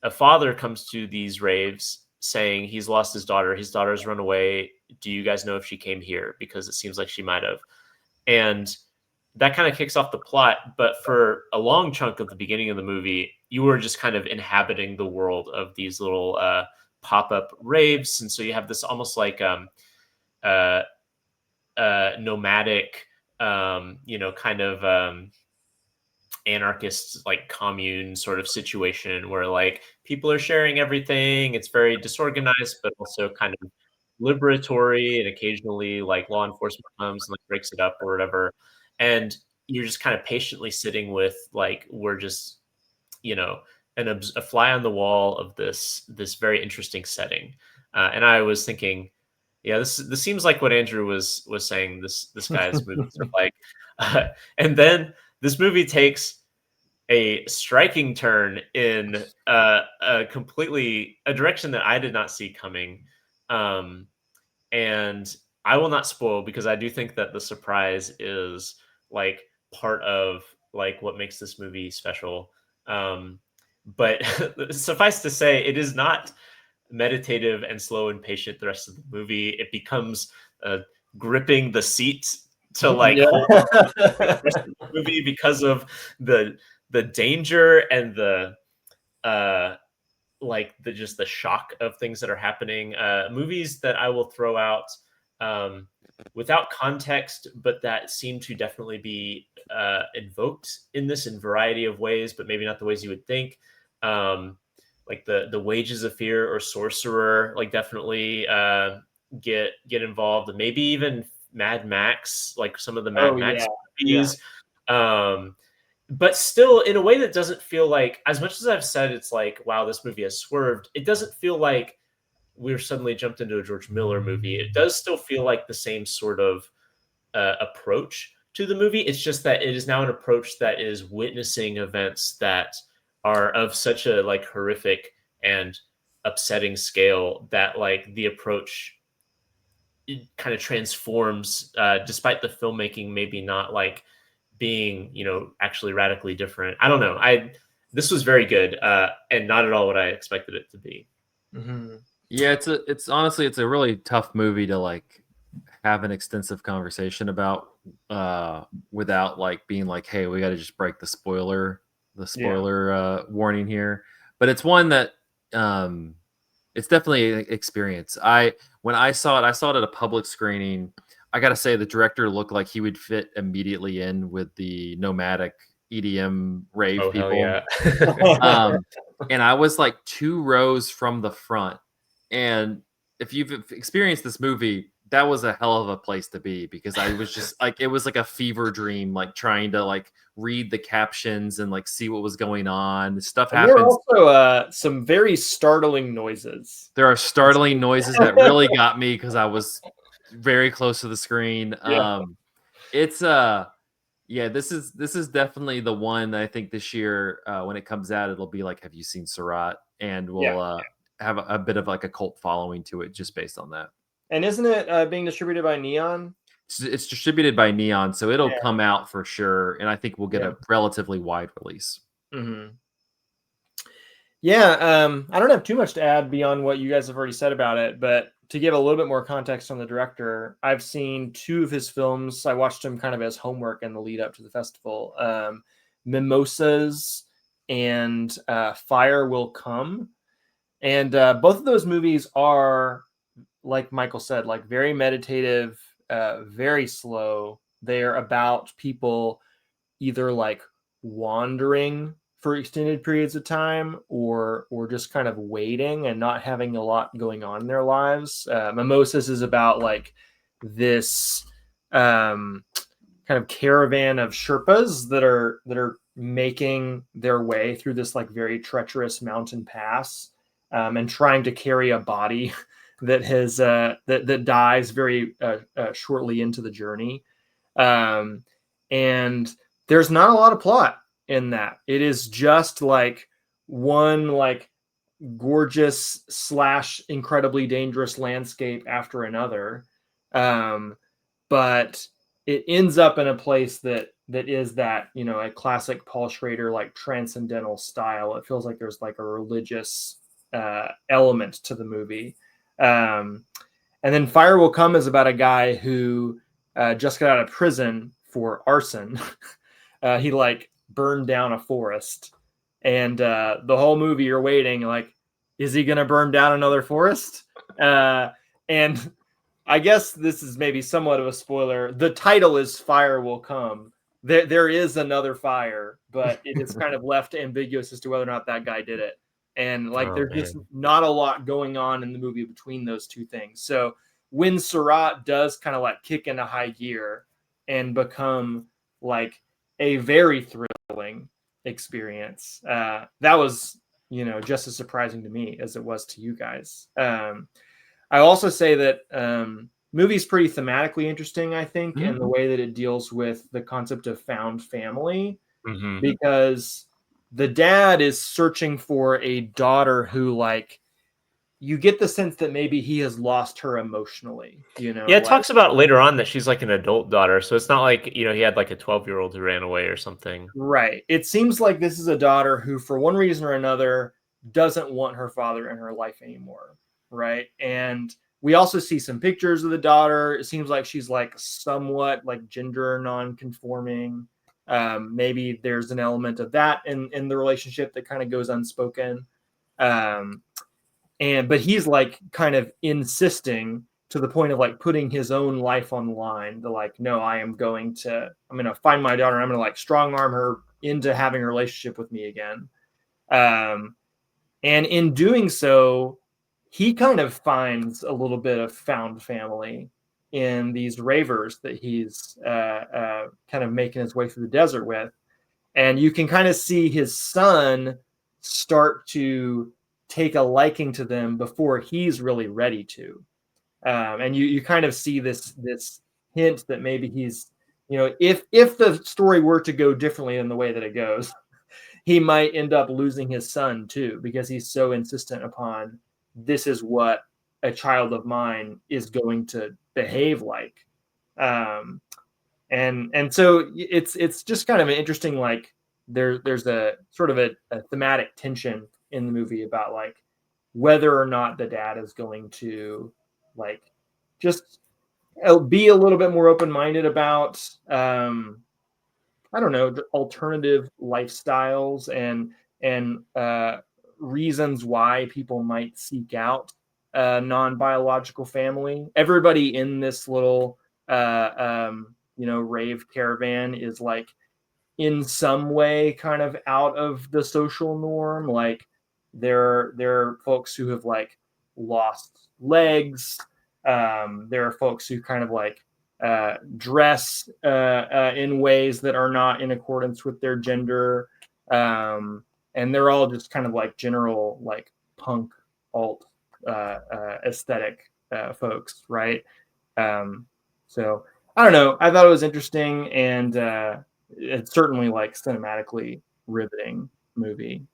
father comes to these raves saying he's lost his daughter. His daughter's run away. Do you guys know if she came here? Because it seems like she might have. And that kind of kicks off the plot. But for a long chunk of the beginning of the movie, you were just kind of inhabiting the world of these little pop-up raves. And so you have this almost like nomadic, kind of anarchist, like commune sort of situation where like people are sharing everything. It's very disorganized, but also kind of liberatory, and occasionally like law enforcement comes and like breaks it up or whatever. And you're just kind of patiently sitting with like, we're just, a fly on the wall of this very interesting setting. And I was thinking, yeah, this seems like what Andrew was saying. This guy's movies are like, and then this movie takes a striking turn in a direction that I did not see coming. And I will not spoil, because I do think that the surprise is like part of like what makes this movie special. But suffice to say, it is not meditative and slow and patient the rest of the movie. It becomes gripping the seat to like hold the rest of the movie because of the danger and the just the shock of things that are happening. Movies that I will throw out without context, but that seem to definitely be invoked in this in variety of ways, but maybe not the ways you would think. Like the Wages of Fear or Sorcerer, like definitely get involved, and maybe even Mad Max, like some of the Mad Max movies. Yeah. But still in a way that doesn't feel like, as much as I've said it's like, wow, this movie has swerved, it doesn't feel like we're suddenly jumped into a George Miller movie. It does still feel like the same sort of approach to the movie. It's just that it is now an approach that is witnessing events that are of such a like horrific and upsetting scale that like the approach kind of transforms, despite the filmmaking maybe not like being, actually radically different. I don't know. This was very good, and not at all what I expected it to be. Mm-hmm. Yeah, it's honestly, it's a really tough movie to like have an extensive conversation about without like being like, hey, we got to just break the spoiler warning here. But it's one that it's definitely an experience. When I saw it at a public screening. I gotta say, the director looked like he would fit immediately in with the nomadic EDM rave people. Yeah. And I was like 2 rows from the front. And if you've experienced this movie, that was a hell of a place to be, because I was just like, it was like a fever dream, like trying to like read the captions and like see what was going on. Stuff happens. There are also some very startling noises. There are startling noises that really got me because I was very close to the screen. Yeah. It's this is definitely the one that I think this year, when it comes out, it'll be like, have you seen Surat? And we'll have a bit of like a cult following to it just based on that. And isn't it being distributed by Neon? It's distributed by Neon, so it'll come out for sure, and I think we'll get a relatively wide release. Mm-hmm. Yeah, I don't have too much to add beyond what you guys have already said about it, but to give a little bit more context on the director, I've seen 2 of his films. I watched him kind of as homework in the lead up to the festival. Mimosas and Fire Will Come. And both of those movies are, like Michael said, like very meditative, very slow. They're about people either like wandering for extended periods of time or just kind of waiting and not having a lot going on in their lives. Mimosas is about like this kind of caravan of Sherpas that are making their way through this like very treacherous mountain pass, and trying to carry a body that has that dies very shortly into the journey. And there's not a lot of plot in that. It is just like one like gorgeous / incredibly dangerous landscape after another. But it ends up in a place that is that, you know, a classic Paul Schrader like transcendental style. It feels like there's like a religious element to the movie. And then Fire Will Come is about a guy who just got out of prison for arson. He like burned down a forest, and the whole movie you're waiting like, is he gonna burn down another forest? And I guess this is maybe somewhat of a spoiler. The title is Fire Will Come. There is another fire, but it is kind of left ambiguous as to whether or not that guy did it. And like, there's just not a lot going on in the movie between those two things. So when Surratt does kind of like kick into high gear and become like a very thrilling experience, that was, you know, just as surprising to me as it was to you guys. I also say that movie's pretty thematically interesting, I think, in the way that it deals with the concept of found family, because the dad is searching for a daughter who, like, you get the sense that maybe he has lost her emotionally, you know? Yeah, it like, talks about later on that she's like an adult daughter, so it's not like, you know, he had like a 12-year-old who ran away or something. Right. It seems like this is a daughter who, for one reason or another, doesn't want her father in her life anymore, right? And we also see some pictures of the daughter. It seems like she's like somewhat like gender non-conforming. Maybe there's an element of that in the relationship that kind of goes unspoken. But he's like kind of insisting to the point of like putting his own life on the line. To like, no, I'm going to find my daughter. I'm going to like strong arm her into having a relationship with me again. And in doing so, he kind of finds a little bit of found family in these ravers that he's kind of making his way through the desert with. And you can kind of see his son start to take a liking to them before he's really ready to. And you kind of see this hint that maybe he's, you know, if the story were to go differently in the way that it goes, he might end up losing his son too, because he's so insistent upon, this is what a child of mine is going to behave like. And so it's just kind of an interesting, like, there's a sort of a thematic tension in the movie about like whether or not the dad is going to like just be a little bit more open-minded about I don't know, alternative lifestyles and reasons why people might seek out a non-biological family. Everybody in this little rave caravan is like in some way kind of out of the social norm. Like there are folks who have like lost legs. There are folks who kind of like dress in ways that are not in accordance with their gender. And they're all just kind of like general like punk alt aesthetic folks, right? So I don't know. I thought it was interesting, and it's certainly like cinematically riveting movie.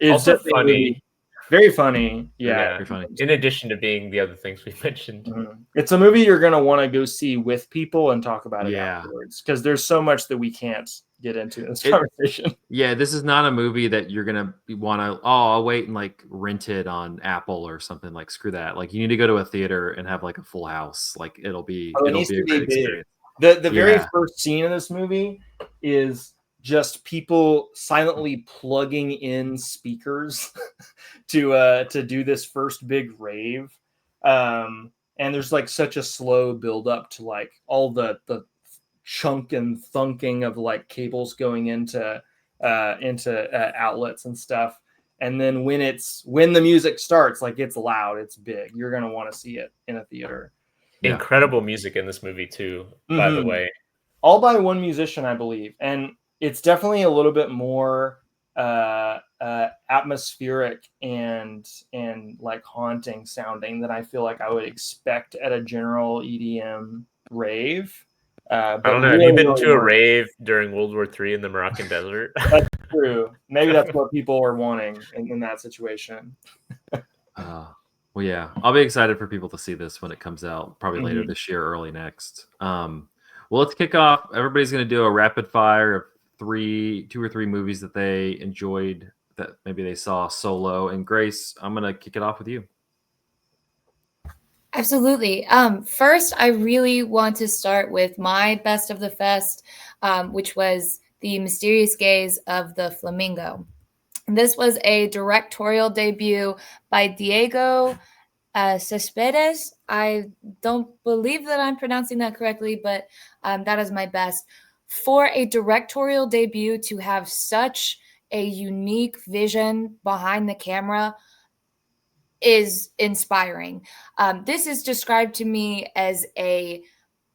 It's also funny. Very funny. Yeah. Very funny. In addition to being the other things we mentioned. It's a movie you're going to want to go see with people and talk about it Yeah. afterwards, because there's so much that we can't get into in this conversation. Yeah, this is not a movie that you're going to want to, I'll wait and like rent it on Apple or something. Like, screw that. Like, you need to go to a theater and have like a full house. Like, it'll be a great experience. The very first scene of this movie is just people silently plugging in speakers to do this first big rave. And there's like such a slow build up to like all the chunk and thunking of like cables going into outlets and stuff. And then when the music starts, like, it's loud, it's big. You're going to want to see it in a theater. Yeah. Incredible music in this movie too, by the way. All by one musician, I believe. And it's definitely a little bit more atmospheric and like haunting sounding than I feel like I would expect at a general EDM rave. I don't know. Have you been to a rave during World War III in the Moroccan desert? That's true. Maybe that's what people are wanting in that situation. Well, yeah, I'll be excited for people to see this when it comes out, probably later this year, early next. Well, let's kick off. Everybody's going to do a rapid fire of 2 or 3 movies that they enjoyed that maybe they saw solo. And Grace, I'm going to kick it off with you. Absolutely. First, I really want to start with my best of the fest, which was The Mysterious Gaze of the Flamingo. This was a directorial debut by Diego Cespedes. I don't believe that I'm pronouncing that correctly, but that is my best. For a directorial debut to have such a unique vision behind the camera is inspiring. This is described to me as a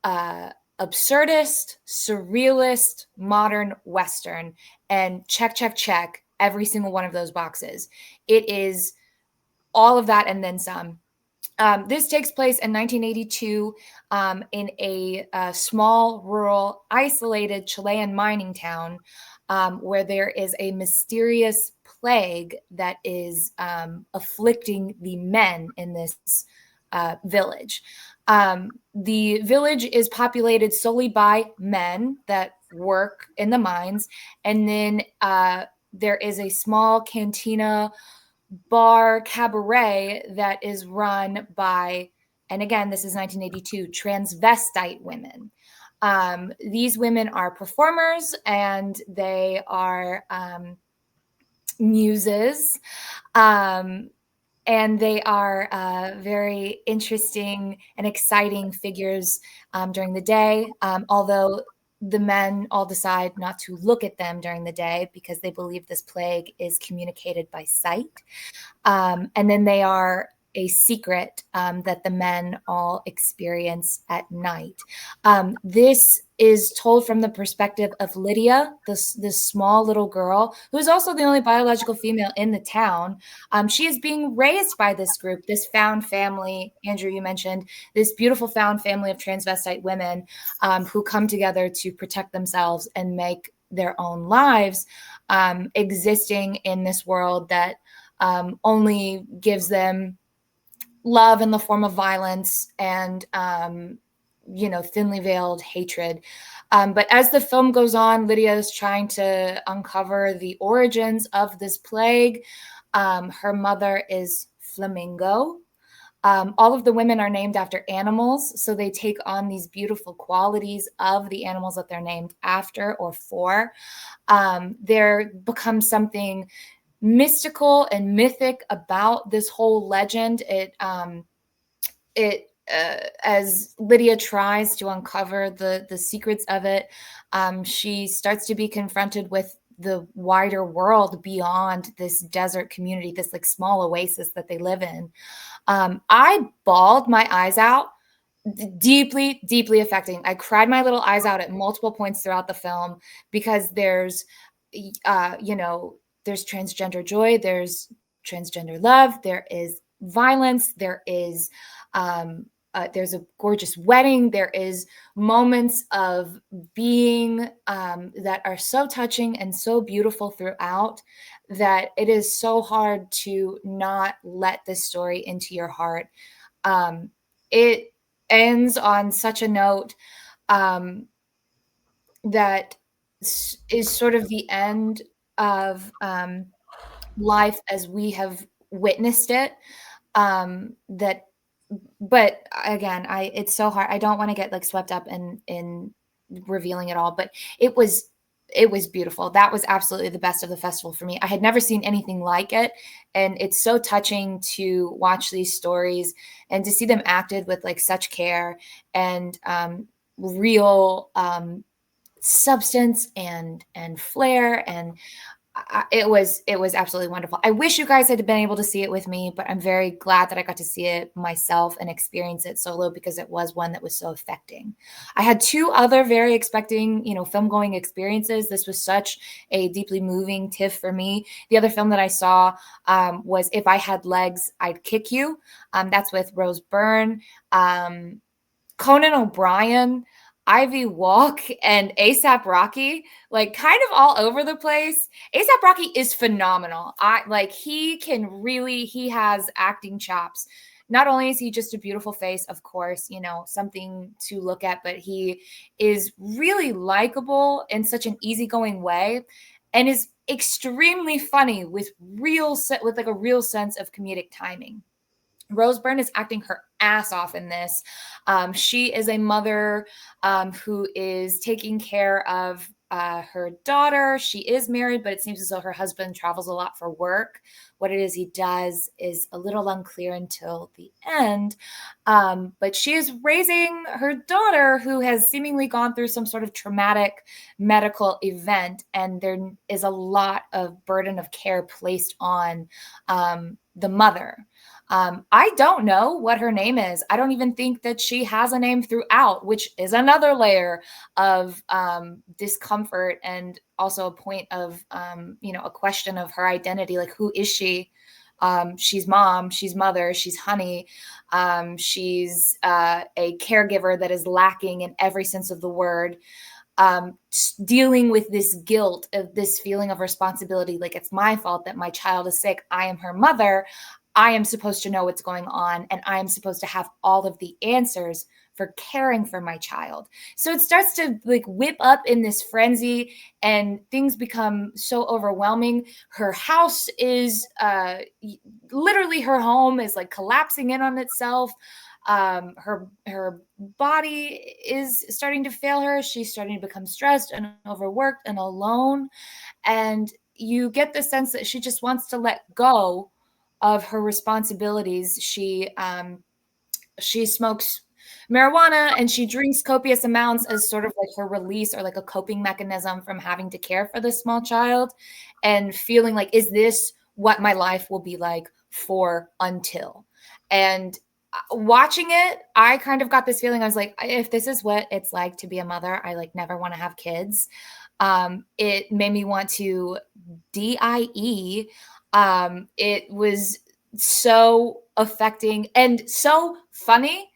absurdist, surrealist, modern Western, and check every single one of those boxes. It is all of that and then some. This takes place in 1982 in a small, rural, isolated Chilean mining town where there is a mysterious plague that is afflicting the men in this village. The village is populated solely by men that work in the mines, and then there is a small cantina bar cabaret that is run by, and again, this is 1982, transvestite women. These women are performers and they are muses. And they are very interesting and exciting figures during the day, although the men all decide not to look at them during the day because they believe this plague is communicated by sight. And then they are a secret that the men all experience at night. This is told from the perspective of Lydia, this small little girl, who's also the only biological female in the town. She is being raised by this group, this found family. Andrew, you mentioned this beautiful found family of transvestite women who come together to protect themselves and make their own lives, existing in this world that only gives them love in the form of violence and thinly veiled hatred. But as the film goes on, Lydia is trying to uncover the origins of this plague. Her mother is Flamingo. All of the women are named after animals, so they take on these beautiful qualities of the animals that they're named after or for. There becomes something mystical and mythic about this whole legend. As Lydia tries to uncover the secrets of it, she starts to be confronted with the wider world beyond this desert community, this like small oasis that they live in. I bawled my eyes out. Deeply, deeply affecting. I cried my little eyes out at multiple points throughout the film because there's transgender joy, there's transgender love, there is violence, there's a gorgeous wedding, there is moments of being that are so touching and so beautiful throughout that it is so hard to not let this story into your heart. It ends on such a note that is sort of the end of life as we have witnessed it. But again, it's so hard. I don't want to get like swept up in revealing it all, but it was beautiful. That was absolutely the best of the festival for me. I had never seen anything like it, and it's so touching to watch these stories and to see them acted with like such care and real substance and flair, and it was absolutely wonderful. I wish you guys had been able to see it with me, but I'm very glad that I got to see it myself and experience it solo because it was one that was so affecting. I had 2 other very expecting, film going experiences. This was such a deeply moving TIFF for me. The other film that I saw was If I Had Legs, I'd Kick You. That's with Rose Byrne. Conan O'Brien. Ivy Walk and ASAP Rocky, like kind of all over the place. ASAP Rocky is phenomenal. He has acting chops. Not only is he just a beautiful face, of course, something to look at, but he is really likable in such an easygoing way and is extremely funny with like a real sense of comedic timing. Rose Byrne is acting her ass off in this. She is a mother who is taking care of her daughter. She is married, but it seems as though her husband travels a lot for work. What it is he does is a little unclear until the end. But she is raising her daughter, who has seemingly gone through some sort of traumatic medical event, and there is a lot of burden of care placed on the mother. I don't know what her name is. I don't even think that she has a name throughout, which is another layer of discomfort and also a point of, a question of her identity. Like, who is she? She's mom, she's mother, she's honey. She's a caregiver that is lacking in every sense of the word. Dealing with this guilt of this feeling of responsibility. Like, it's my fault that my child is sick. I am her mother. I am supposed to know what's going on, and I am supposed to have all of the answers for caring for my child. So it starts to like whip up in this frenzy, and things become so overwhelming. Her house is literally, her home is like collapsing in on itself. Her body is starting to fail her. She's starting to become stressed and overworked and alone. And you get the sense that she just wants to let go of her responsibilities. She smokes marijuana and she drinks copious amounts as sort of like her release or like a coping mechanism from having to care for this small child and feeling like, is this what my life will be like until? And watching it, I kind of got this feeling. I was like, if this is what it's like to be a mother, I like never want to have kids. It made me want to DIE. It was so affecting and so funny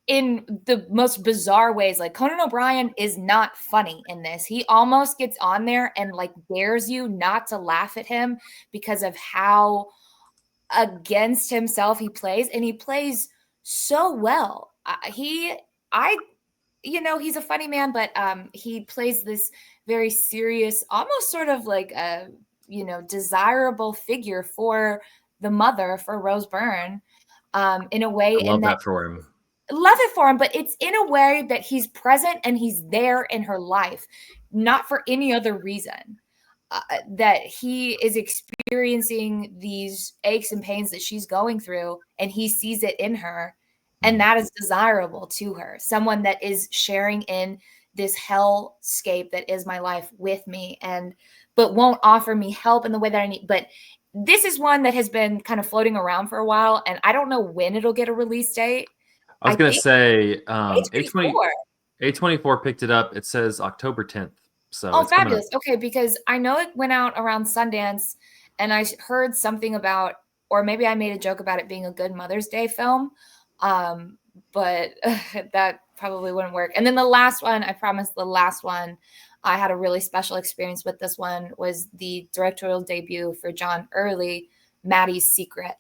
in the most bizarre ways. Like, Conan O'Brien is not funny in this. He almost gets on there and like dares you not to laugh at him because of how against himself he plays, and he plays so well. He's a funny man, but he plays this very serious, almost sort of like a desirable figure for the mother, for Rose Byrne, in a way. I love that for him. Love it for him, but it's in a way that he's present and he's there in her life, not for any other reason. That he is experiencing these aches and pains that she's going through, and he sees it in her, and that is desirable to her. Someone that is sharing in this hellscape that is my life with me, but won't offer me help in the way that I need. But this is one that has been kind of floating around for a while, and I don't know when it'll get a release date. I was going to say A24. A24 picked it up. It says October 10th. So oh, fabulous. Okay, because I know it went out around Sundance, and I heard something about, or maybe I made a joke about it being a good Mother's Day film, but that probably wouldn't work. And then the last one, I promise the last one, I had a really special experience with. This one was the directorial debut for John Early, Maddie's Secret.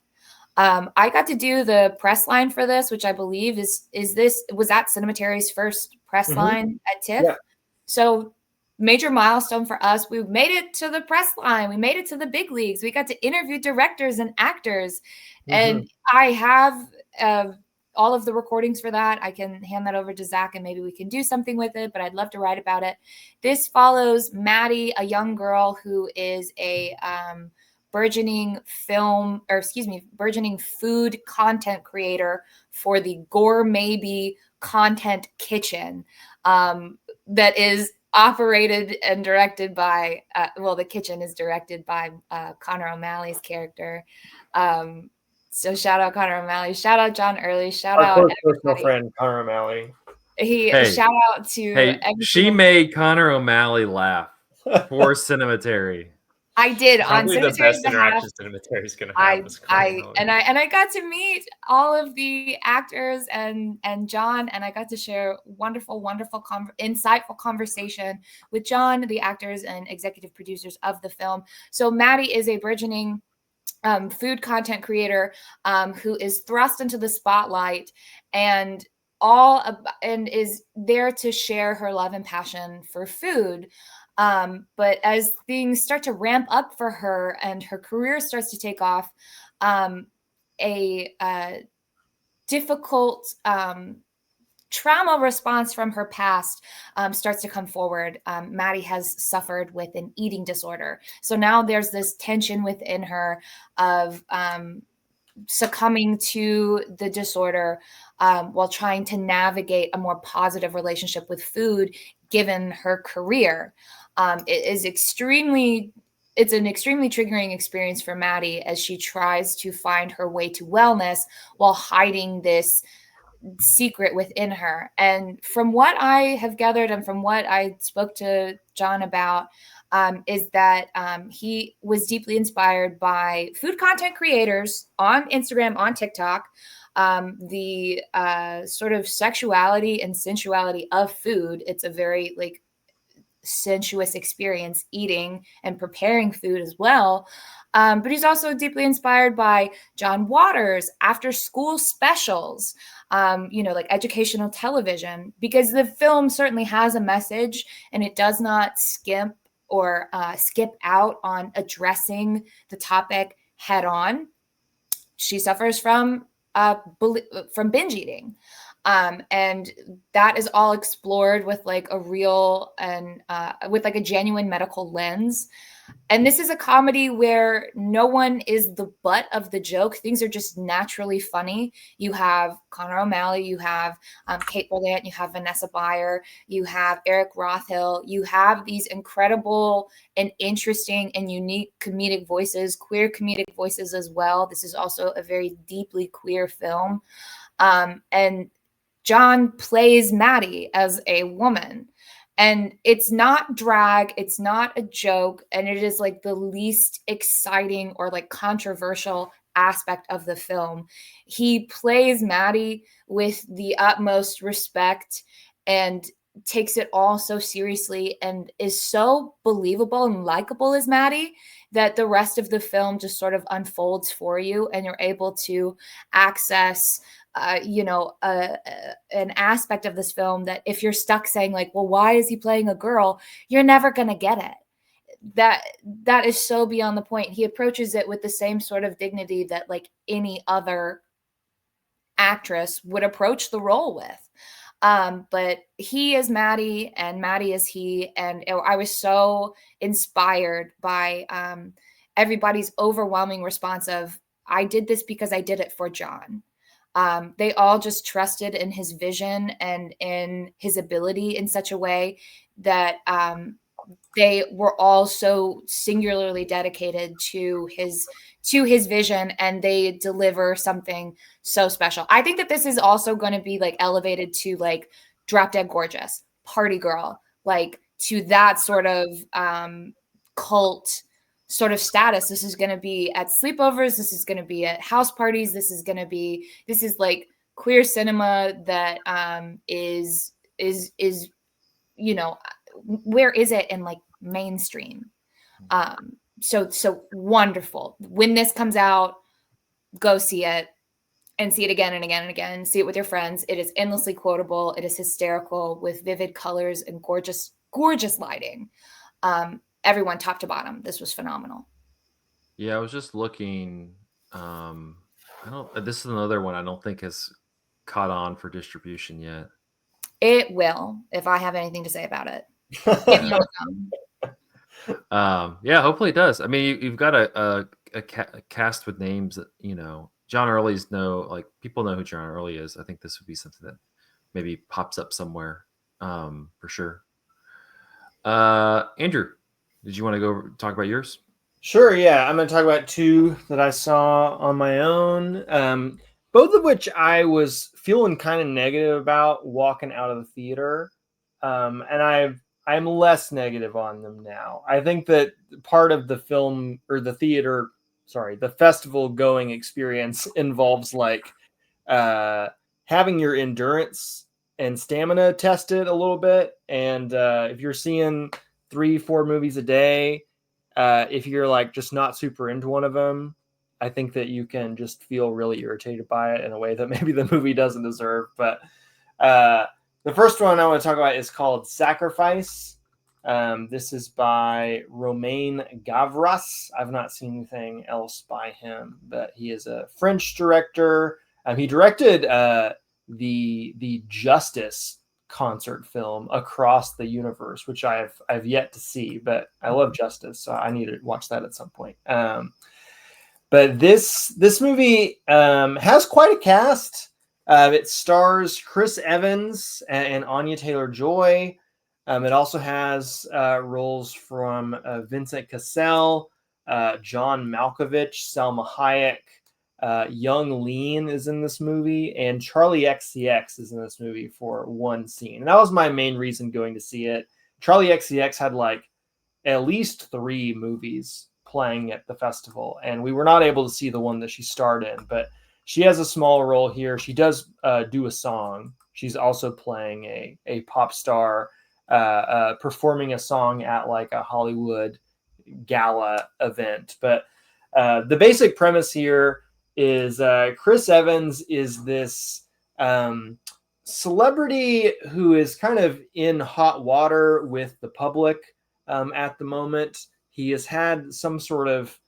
I got to do the press line for this, which I believe was at Cinematary's first press line at TIFF. Yeah. So major milestone for us. We made it to the press line. We made it to the big leagues. We got to interview directors and actors. And I have all of the recordings for that. I can hand that over to Zach and maybe we can do something with it, but I'd love to write about it. This follows Maddie, a young girl who is a burgeoning food content creator for the Gourmaybe Content Kitchen that is operated and directed by, the kitchen is directed by Connor O'Malley's character. So shout out Connor O'Malley, shout out John Early, shout out our personal friend Connor O'Malley. Shout out to she made Connor O'Malley laugh for Cinematary. I did on Probably the Cemetery's best behalf. interaction Cemetery is going to have is I got to meet all of the actors and John, and I got to share wonderful, insightful conversation with John, the actors and executive producers of the film. So Maddie is a burgeoning food content creator who is thrust into the spotlight and is there to share her love and passion for food. But as things start to ramp up for her and her career starts to take off, a difficult trauma response from her past starts to come forward. Maddie has suffered with an eating disorder. So now there's this tension within her of succumbing to the disorder while trying to navigate a more positive relationship with food given her career. It's an extremely triggering experience for Maddie as she tries to find her way to wellness while hiding this secret within her. And from what I have gathered and from what I spoke to John about, is that he was deeply inspired by food content creators on Instagram, on TikTok, the sort of sexuality and sensuality of food. It's a very like sensuous experience eating and preparing food as well. But he's also deeply inspired by John Waters' after school specials, like educational television, because the film certainly has a message and it does not skimp or skip out on addressing the topic head on. She suffers from binge eating. And that is all explored with like a real and with like a genuine medical lens. And this is a comedy where no one is the butt of the joke. Things are just naturally funny. You have Connor O'Malley, you have Kate Bolant, you have Vanessa Bayer, you have Eric Rothhill. You have these incredible and interesting and unique comedic voices, queer comedic voices as well. This is also a very deeply queer film. And John plays Maddie as a woman. And it's not drag, it's not a joke, and it is like the least exciting or like controversial aspect of the film. He plays Maddie with the utmost respect and takes it all so seriously and is so believable and likable as Maddie that the rest of the film just sort of unfolds for you and you're able to access an aspect of this film that if you're stuck saying like, well, why is he playing a girl? You're never going to get it. That is so beyond the point. He approaches it with the same sort of dignity that like any other actress would approach the role with. But he is Maddie and Maddie is he. And I was so inspired by everybody's overwhelming response of, I did this because I did it for John. They all just trusted in his vision and in his ability in such a way that they were all so singularly dedicated to his vision, and they deliver something so special. I think that this is also going to be like elevated to like Drop Dead Gorgeous, Party Girl, like to that sort of cult sort of status. This is going to be at sleepovers. This is going to be at house parties. This is like queer cinema that is where is it in like mainstream? So wonderful. When this comes out, go see it and see it again and again and again. See it with your friends. It is endlessly quotable. It is hysterical with vivid colors and gorgeous, gorgeous lighting. Everyone top to bottom. This was phenomenal. Yeah, I was just looking. This is another one I don't think has caught on for distribution yet. It will, if I have anything to say about it. Yeah, hopefully it does. I mean, you've got a cast with names that John Early's people know who John Early is. I think this would be something that maybe pops up somewhere for sure. Andrew, did you want to go talk about yours? Sure, yeah. I'm going to talk about two that I saw on my own, both of which I was feeling kind of negative about walking out of the theater. And I'm less negative on them now. I think that part of the film or the festival going experience involves like having your endurance and stamina tested a little bit. And if you're seeing 3-4 movies a day, if you're like just not super into one of them, I think that you can just feel really irritated by it in a way that maybe the movie doesn't deserve. But the first one I want to talk about is called Sacrifice. This is by Romain Gavras. I've not seen anything else by him, but he is a French director. He directed the Justice concert film Across the Universe, which I've yet to see, but I love Justice, so I need to watch that at some point. But this movie has quite a cast. It stars Chris Evans and Anya Taylor-Joy. It also has roles from Vincent Cassel, John Malkovich, Selma Hayek, Young Lean is in this movie, and Charlie XCX is in this movie for one scene. And that was my main reason going to see it. Charlie XCX had like at least 3 movies playing at the festival, and we were not able to see the one that she starred in, but she has a small role here. She does do a song. She's also playing a pop star, performing a song at like a Hollywood gala event. But the basic premise here is Chris Evans is this celebrity who is kind of in hot water with the public at the moment. He has had some sort of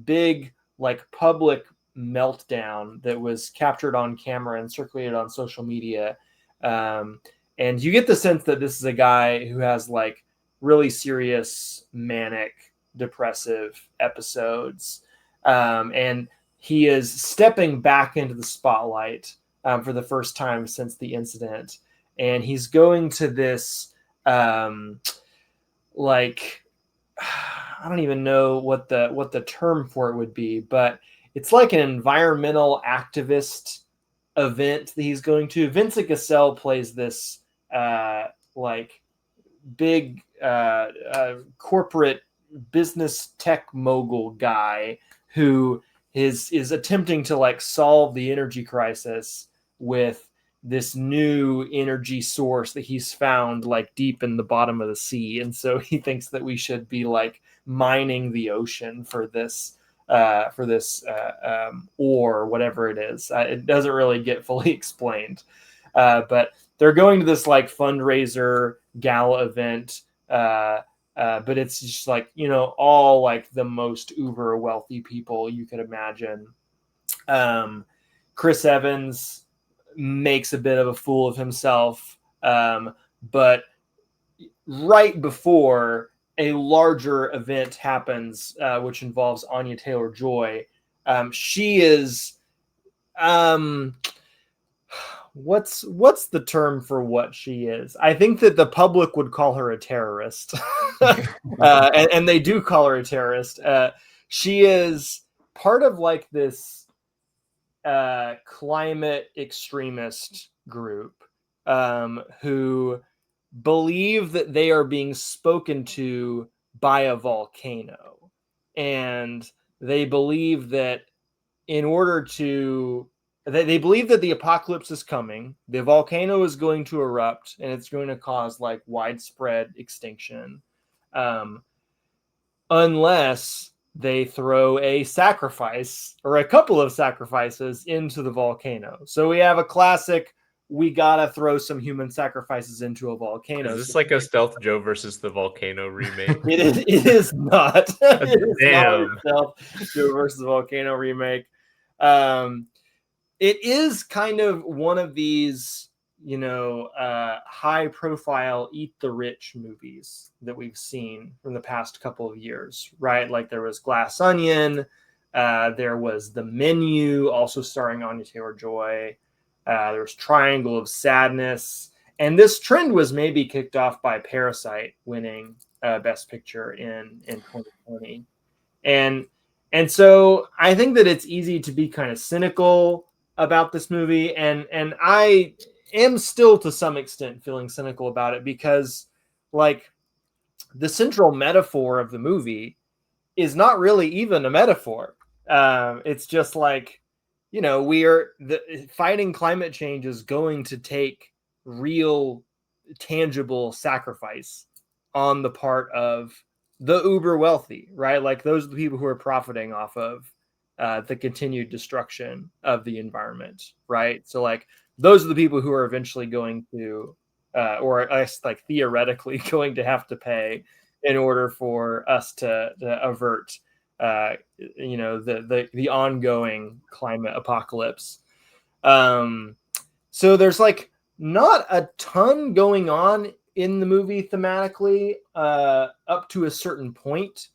big like public meltdown that was captured on camera and circulated on social media. And you get the sense that this is a guy who has like really serious manic depressive episodes. And he is stepping back into the spotlight for the first time since the incident. And he's going to this, like, I don't even know what the term for it would be, but it's like an environmental activist event that he's going to. Vincent Cassel plays this like big corporate business tech mogul guy who is attempting to like solve the energy crisis with this new energy source that he's found like deep in the bottom of the sea. And so he thinks that we should be like mining the ocean for this or whatever it is. It doesn't really get fully explained, but they're going to this like fundraiser gala event, but it's just like, you know, all like the most uber wealthy people you could imagine. Chris Evans makes a bit of a fool of himself, but right before a larger event happens, which involves Anya Taylor-Joy, she is what's the term for what she is? I think that the public would call her a terrorist, and they do call her a terrorist. She is part of like this climate extremist group who believe that they are being spoken to by a volcano, and they believe that in order to they believe that the apocalypse is coming, the volcano is going to erupt, and it's going to cause like widespread extinction, unless they throw a sacrifice or a couple of sacrifices into the volcano. So we have a classic, we gotta throw some human sacrifices into a volcano. Is this like a Stealth Joe versus the Volcano remake? It is not. It is Damn. not a Stealth Joe versus Volcano remake. It is kind of one of these, you know, high profile eat the rich movies that we've seen from the past couple of years, right? Like there was Glass Onion, there was The Menu, also starring Anya Taylor-Joy. There was Triangle of Sadness, and this trend was maybe kicked off by Parasite winning Best Picture in 2020. And so I think that it's easy to be kind of cynical about this movie, and I am still to some extent feeling cynical about it, because like the central metaphor of the movie is not really even a metaphor. It's just like, fighting climate change is going to take real, tangible sacrifice on the part of the uber wealthy, right? Like those are the people who are profiting off of the continued destruction of the environment, right? So like those are the people who are eventually going to, or at least like theoretically going to have to pay in order for us to avert, the ongoing climate apocalypse. So there's like not a ton going on in the movie thematically up to a certain point,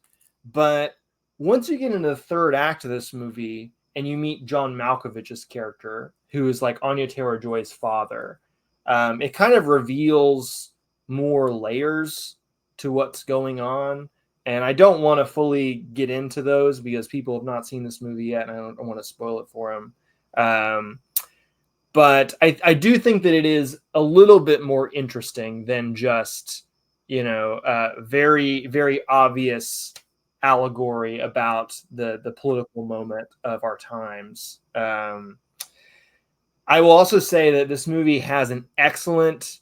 but once you get into the third act of this movie and you meet John Malkovich's character, who is like Anya Taylor-Joy's father, it kind of reveals more layers to what's going on. And I don't want to fully get into those because people have not seen this movie yet, and I don't want to spoil it for them. But I do think that it is a little bit more interesting than just, very, very obvious allegory about the political moment of our times. I will also say that this movie has an excellent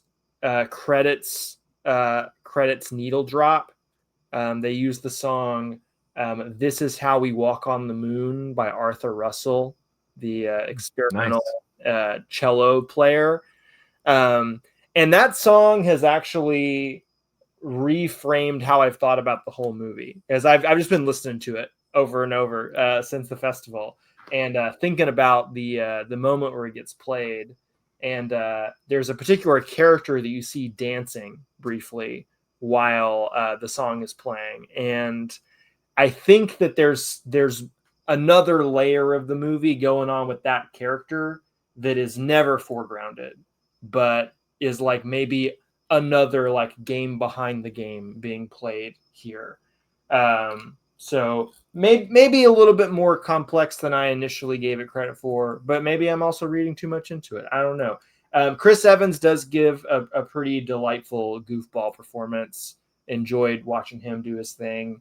credits needle drop. They use the song "This Is How We Walk on the Moon" by Arthur Russell, the experimental cello player. And that song has actually reframed how I've thought about the whole movie, as I've just been listening to it over and over since the festival, and thinking about the moment where it gets played. And there's a particular character that you see dancing briefly while the song is playing, and I think that there's another layer of the movie going on with that character that is never foregrounded, but is like maybe another like game behind the game being played here. So maybe a little bit more complex than I initially gave it credit for, but maybe I'm also reading too much into it. I don't know. Chris Evans does give a pretty delightful goofball performance. Enjoyed watching him do his thing.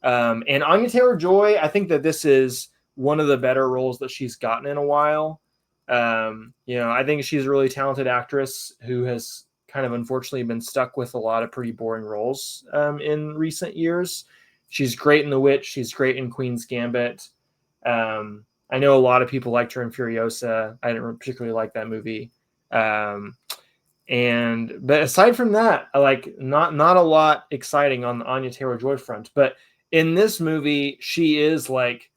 And Anya Taylor-Joy, I think that this is one of the better roles that she's gotten in a while. I think she's a really talented actress who has kind of unfortunately been stuck with a lot of pretty boring roles in recent years. She's great in The Witch. She's great in Queen's Gambit. I know a lot of people liked her in Furiosa. I didn't particularly like that movie. But aside from that, not a lot exciting on the Anya Taylor-Joy front. But in this movie, she is like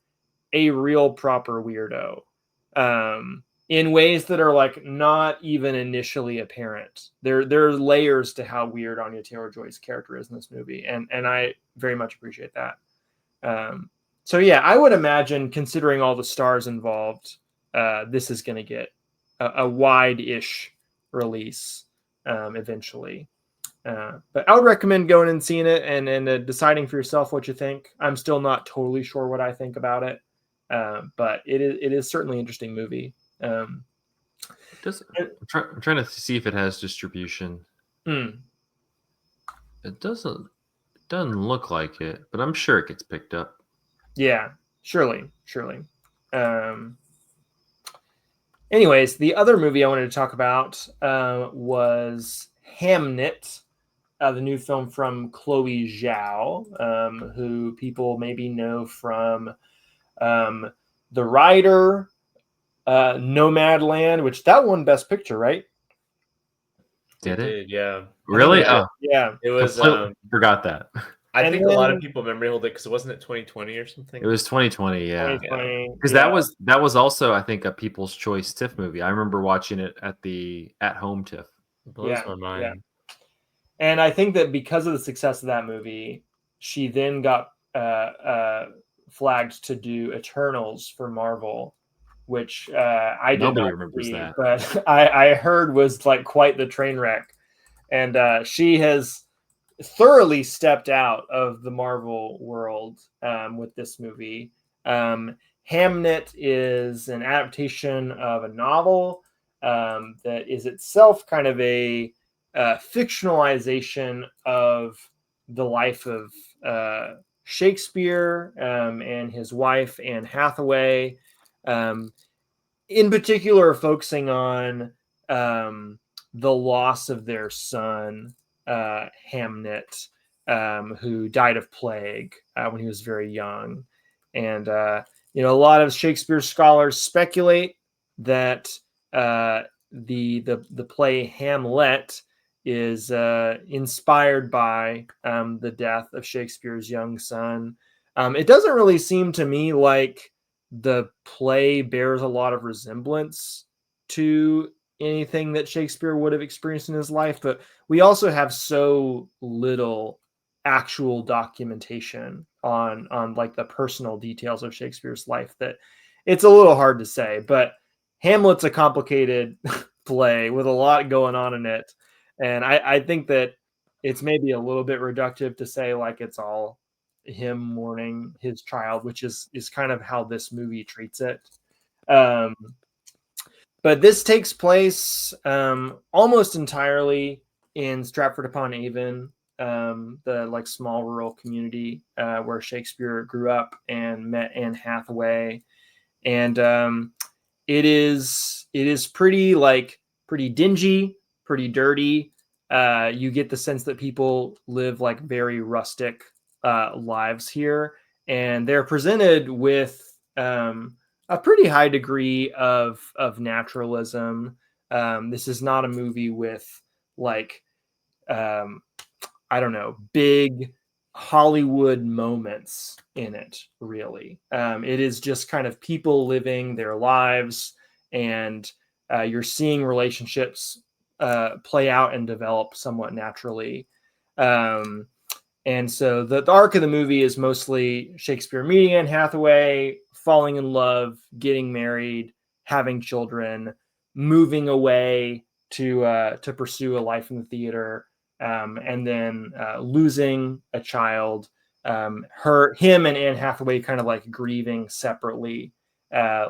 a real proper weirdo. In ways that are like not even initially apparent. There are layers to how weird Anya Taylor-Joy's character is in this movie, and I very much appreciate that. So yeah, I would imagine, considering all the stars involved, this is going to get a wide-ish release eventually. But I would recommend going and seeing it and deciding for yourself what you think. I'm still not totally sure what I think about it, but it is certainly an interesting movie. I'm trying to see if it has distribution. It doesn't look like it, but I'm sure it gets picked up. Yeah, surely. Anyways, the other movie I wanted to talk about was Hamnet, the new film from Chloe Zhao, who people maybe know from The Rider, Nomadland, which that won Best Picture, right? It did, yeah. Really? Yeah. It was. Forgot that. I think a lot of people memory hold it because wasn't it 2020 or something? It was 2020, yeah. 2020, because that was also, I think, a People's Choice TIFF movie. I remember watching it at the at-home TIFF. It blows my mind. Yeah. And I think that because of the success of that movie, she then got flagged to do Eternals for Marvel, which Nobody remembers that, but I heard was like quite the train wreck, and she has thoroughly stepped out of the Marvel world with this movie. Hamnet is an adaptation of a novel that is itself kind of a fictionalization of the life of Shakespeare and his wife, Anne Hathaway, in particular focusing on the loss of their son, Hamnet, who died of plague when he was very young. And, a lot of Shakespeare scholars speculate that the play Hamlet is inspired by the death of Shakespeare's young son. It doesn't really seem to me like the play bears a lot of resemblance to anything that Shakespeare would have experienced in his life, but we also have so little actual documentation on like the personal details of Shakespeare's life that it's a little hard to say. But Hamlet's a complicated play with a lot going on in it, and I think that it's maybe a little bit reductive to say like it's all him mourning his child, which is kind of how this movie treats it. But this takes place almost entirely in Stratford upon Avon, the like small rural community where Shakespeare grew up and met Anne Hathaway, and it is pretty dingy, pretty dirty. You get the sense that people live like very rustic lives here, and they're presented with a pretty high degree of naturalism. This is not a movie with like I don't know, big Hollywood moments in it, really. It is just kind of people living their lives, and you're seeing relationships play out and develop somewhat naturally. And so the arc of the movie is mostly Shakespeare meeting Anne Hathaway, falling in love, getting married, having children, moving away to pursue a life in the theater, and then losing a child. Him and Anne Hathaway kind of like grieving separately,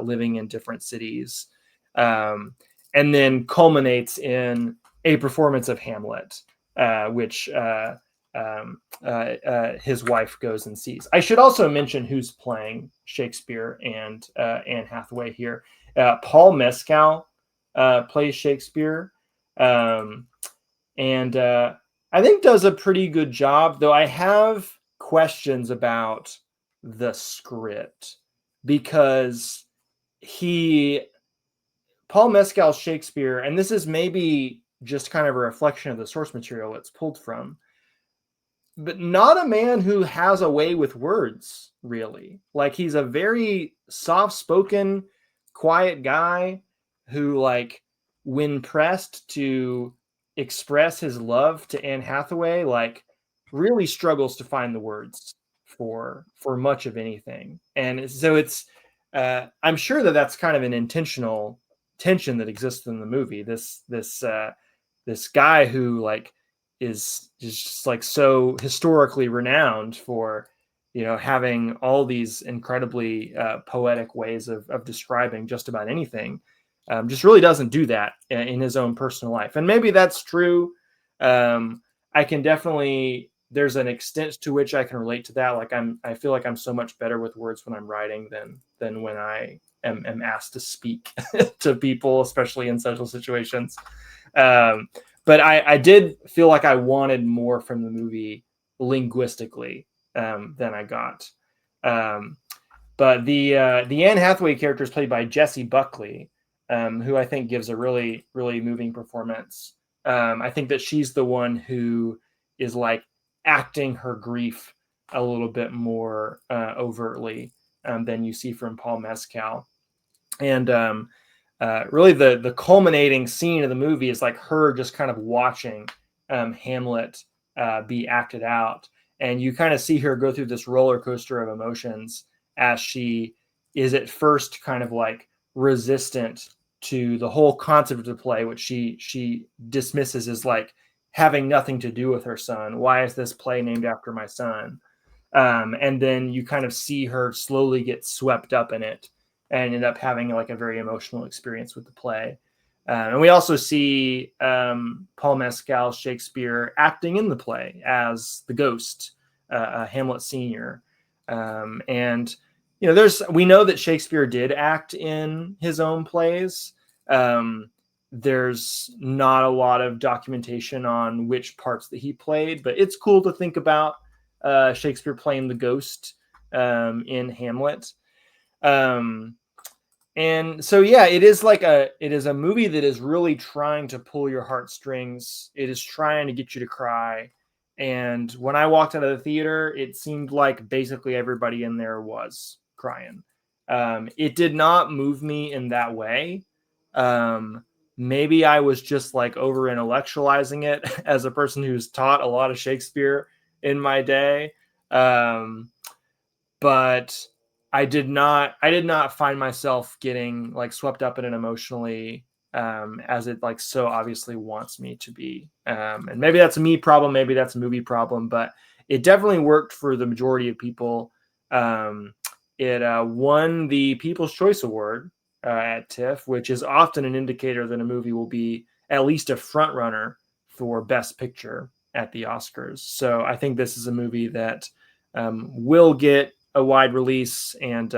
living in different cities, and then culminates in a performance of Hamlet, which his wife goes and sees. I should also mention who's playing Shakespeare and Anne Hathaway here. Paul Mescal plays Shakespeare, and I think does a pretty good job, though I have questions about the script because Paul Mescal's Shakespeare, and this is maybe just kind of a reflection of the source material it's pulled from, but not a man who has a way with words, really. Like, he's a very soft-spoken, quiet guy who, like, when pressed to express his love to Anne Hathaway, like, really struggles to find the words for much of anything. And so it's, I'm sure that that's kind of an intentional tension that exists in the movie. This guy who, like, is just like so historically renowned for, having all these incredibly poetic ways of describing just about anything, just really doesn't do that in his own personal life. And maybe that's true. I can definitely, there's an extent to which I can relate to that. Like I feel like I'm so much better with words when I'm writing than when I am asked to speak to people, especially in social situations. But I did feel like I wanted more from the movie linguistically than I got. But the Anne Hathaway character is played by Jessie Buckley, who I think gives a really, really moving performance. I think that she's the one who is like acting her grief a little bit more overtly than you see from Paul Mescal. And really the culminating scene of the movie is like her just kind of watching Hamlet be acted out. And you kind of see her go through this roller coaster of emotions as she is at first kind of like resistant to the whole concept of the play, which she dismisses as like having nothing to do with her son. Why is this play named after my son? And then you kind of see her slowly get swept up in it and end up having like a very emotional experience with the play. And we also see Paul Mescal's Shakespeare acting in the play as the ghost, Hamlet Senior. And we know that Shakespeare did act in his own plays. There's not a lot of documentation on which parts that he played, but it's cool to think about Shakespeare playing the ghost in Hamlet. And so, yeah, it is a movie that is really trying to pull your heartstrings. It is trying to get you to cry. And when I walked out of the theater, it seemed like basically everybody in there was crying. It did not move me in that way. Maybe I was just like over intellectualizing it as a person who's taught a lot of Shakespeare in my day. But I did not find myself getting like swept up in it emotionally as it like so obviously wants me to be. And maybe that's a me problem, maybe that's a movie problem, but it definitely worked for the majority of people. It won the People's Choice Award at TIFF, which is often an indicator that a movie will be at least a front runner for Best Picture at the Oscars. So I think this is a movie that will get a wide release and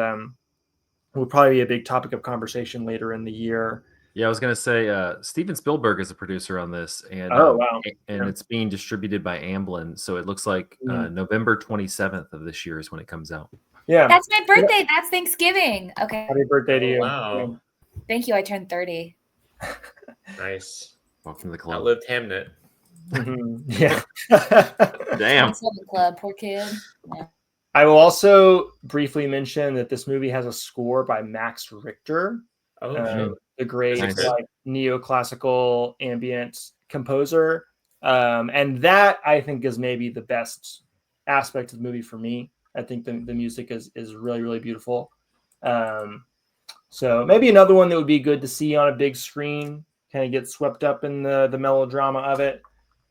will probably be a big topic of conversation later in the year. Yeah, I was gonna say Steven Spielberg is a producer on this, and wow. and it's being distributed by Amblin, so it looks like November 27th of this year is when it comes out. Yeah, that's my birthday. Yeah. That's Thanksgiving. Okay. Happy birthday to you! Wow. Thank you. I turned 30. Nice. Welcome to the club. Outlived Hamnet. Yeah. Damn. Club, poor kid. Yeah. I will also briefly mention that this movie has a score by Max Richter. The great like neoclassical ambient composer. And that I think is maybe the best aspect of the movie for me. I think the music is really, really beautiful. So maybe another one that would be good to see on a big screen, kind of get swept up in the melodrama of it.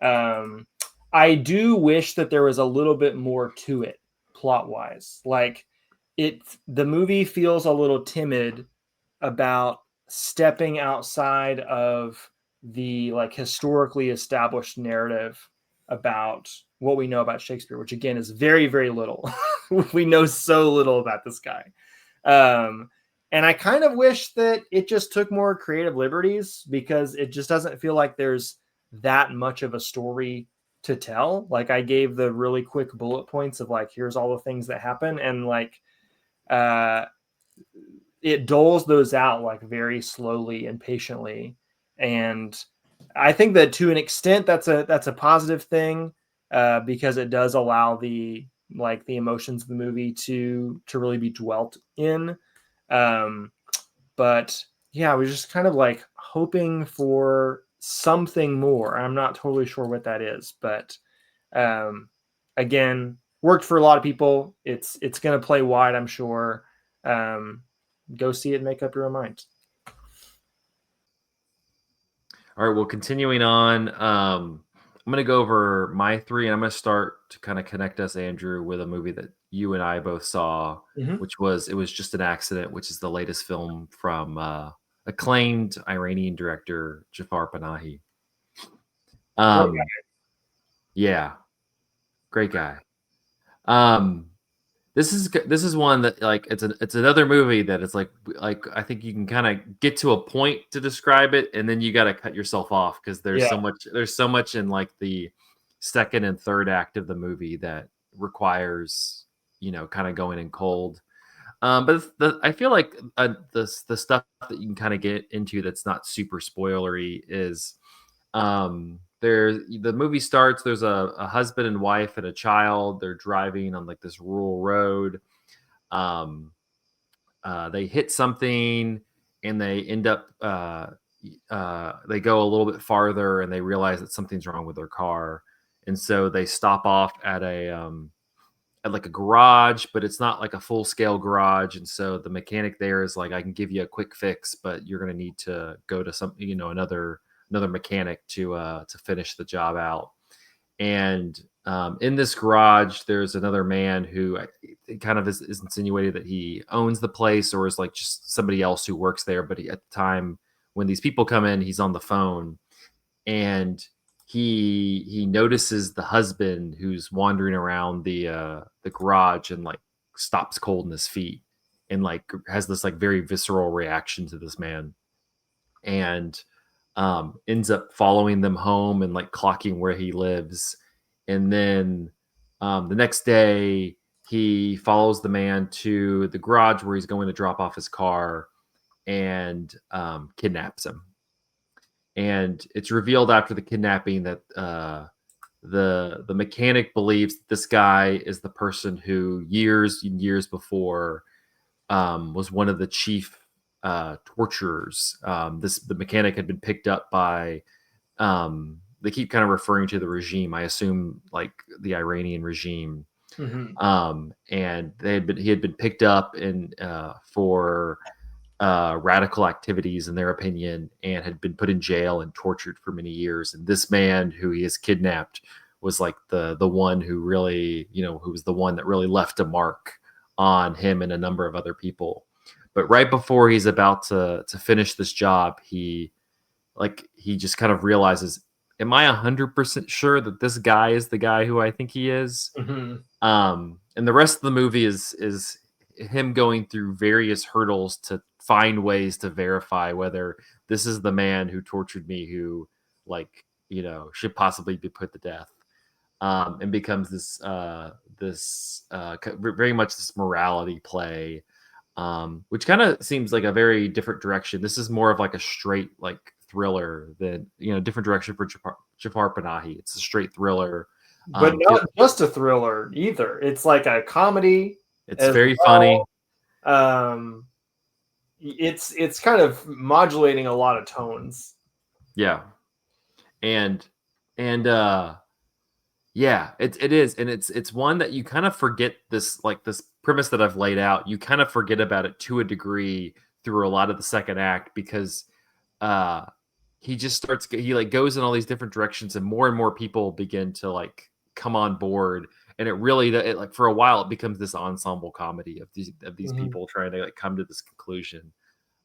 I do wish that there was a little bit more to it plot wise. Like the movie feels a little timid about stepping outside of the like historically established narrative about what we know about Shakespeare, which again is very, very little. We know so little about this guy. And I kind of wish that it just took more creative liberties because it just doesn't feel like there's that much of a story to tell. Like I gave the really quick bullet points of like, here's all the things that happen. And like, it doles those out like very slowly and patiently. And I think that to an extent that's a positive thing because it does allow the emotions of the movie to really be dwelt in. But yeah, I was just kind of like hoping for something more. I'm not totally sure what that is, but again, worked for a lot of people. It's going to play wide, I'm sure. Go see it and make up your own mind. All right, well, continuing on, I'm going to go over my three, and I'm going to start to kind of connect us, Andrew, with a movie that you and I both saw, which was It Was Just an Accident, which is the latest film from acclaimed Iranian director Jafar Panahi. Yeah, great guy. This is one that like it's another movie that it's like I think you can kind of get to a point to describe it, and then you got to cut yourself off because there's so much in like the second and third act of the movie that requires kind of going in cold. But I feel like the stuff that you can kind of get into that's not super spoilery is the movie starts, there's a husband and wife and a child. They're driving on like this rural road. They hit something and they end up they go a little bit farther and they realize that something's wrong with their car. And so they stop off at like a garage, but it's not like a full scale garage. And so the mechanic there is like, I can give you a quick fix, but you're going to need to go to some, another mechanic to finish the job out. And in this garage, there's another man who kind of is insinuated that he owns the place or is like just somebody else who works there. But he, at the time when these people come in, he's on the phone, and he notices the husband who's wandering around the garage and like stops cold in his feet and like has this like very visceral reaction to this man, and ends up following them home and like clocking where he lives. And then the next day, he follows the man to the garage where he's going to drop off his car and kidnaps him. And it's revealed after the kidnapping that the mechanic believes that this guy is the person who years and years before was one of the chief torturers. The mechanic had been picked up by they keep kind of referring to the regime. I assume like the Iranian regime. And he had been picked up for radical activities in their opinion, and had been put in jail and tortured for many years. And this man who he has kidnapped was like the one who really, who was the one that really left a mark on him and a number of other people. But right before he's about to finish this job, he just kind of realizes, am I 100% sure that this guy is the guy who I think he is? And the rest of the movie is him going through various hurdles to find ways to verify whether this is the man who tortured me, who should possibly be put to death. And becomes this very much this morality play, which kind of seems like a very different direction. This is more of like a straight like thriller than different direction for Jafar Panahi. It's a straight thriller, but not just a thriller either. It's like a comedy. It's very funny. It's kind of modulating a lot of tones. Yeah, and yeah, it is, and it's one that you kind of forget this premise that I've laid out. You kind of forget about it to a degree through a lot of the second act, because he just goes in all these different directions, and more people begin to like come on board, and it really for a while it becomes this ensemble comedy of these people trying to like come to this conclusion.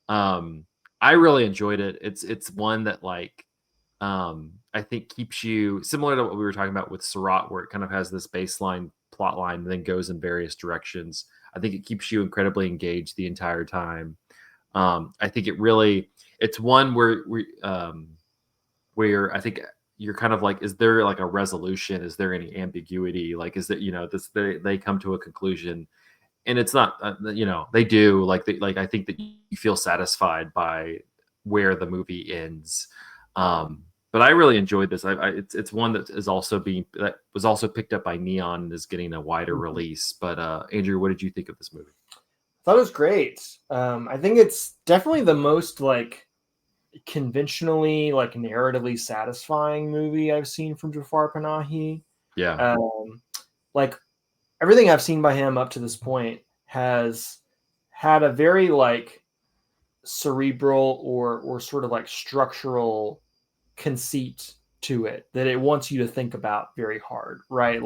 I really enjoyed it. It's one that I think keeps you, similar to what we were talking about with Surat, where it kind of has this baseline plot line and then goes in various directions. I think it keeps you incredibly engaged the entire time. I think it's one where I think you're kind of like, is there like a resolution? Is there any ambiguity? Like, is that, they come to a conclusion, and it's not, they do I think that you feel satisfied by where the movie ends. But I really enjoyed this. It's one that was also picked up by Neon and is getting a wider release. But Andrew, what did you think of this movie? I thought it was great. I think it's definitely the most conventionally narratively satisfying movie I've seen from Jafar Panahi. Yeah. Everything I've seen by him up to this point has had a very cerebral or sort of structural conceit to it that it wants you to think about very hard, right?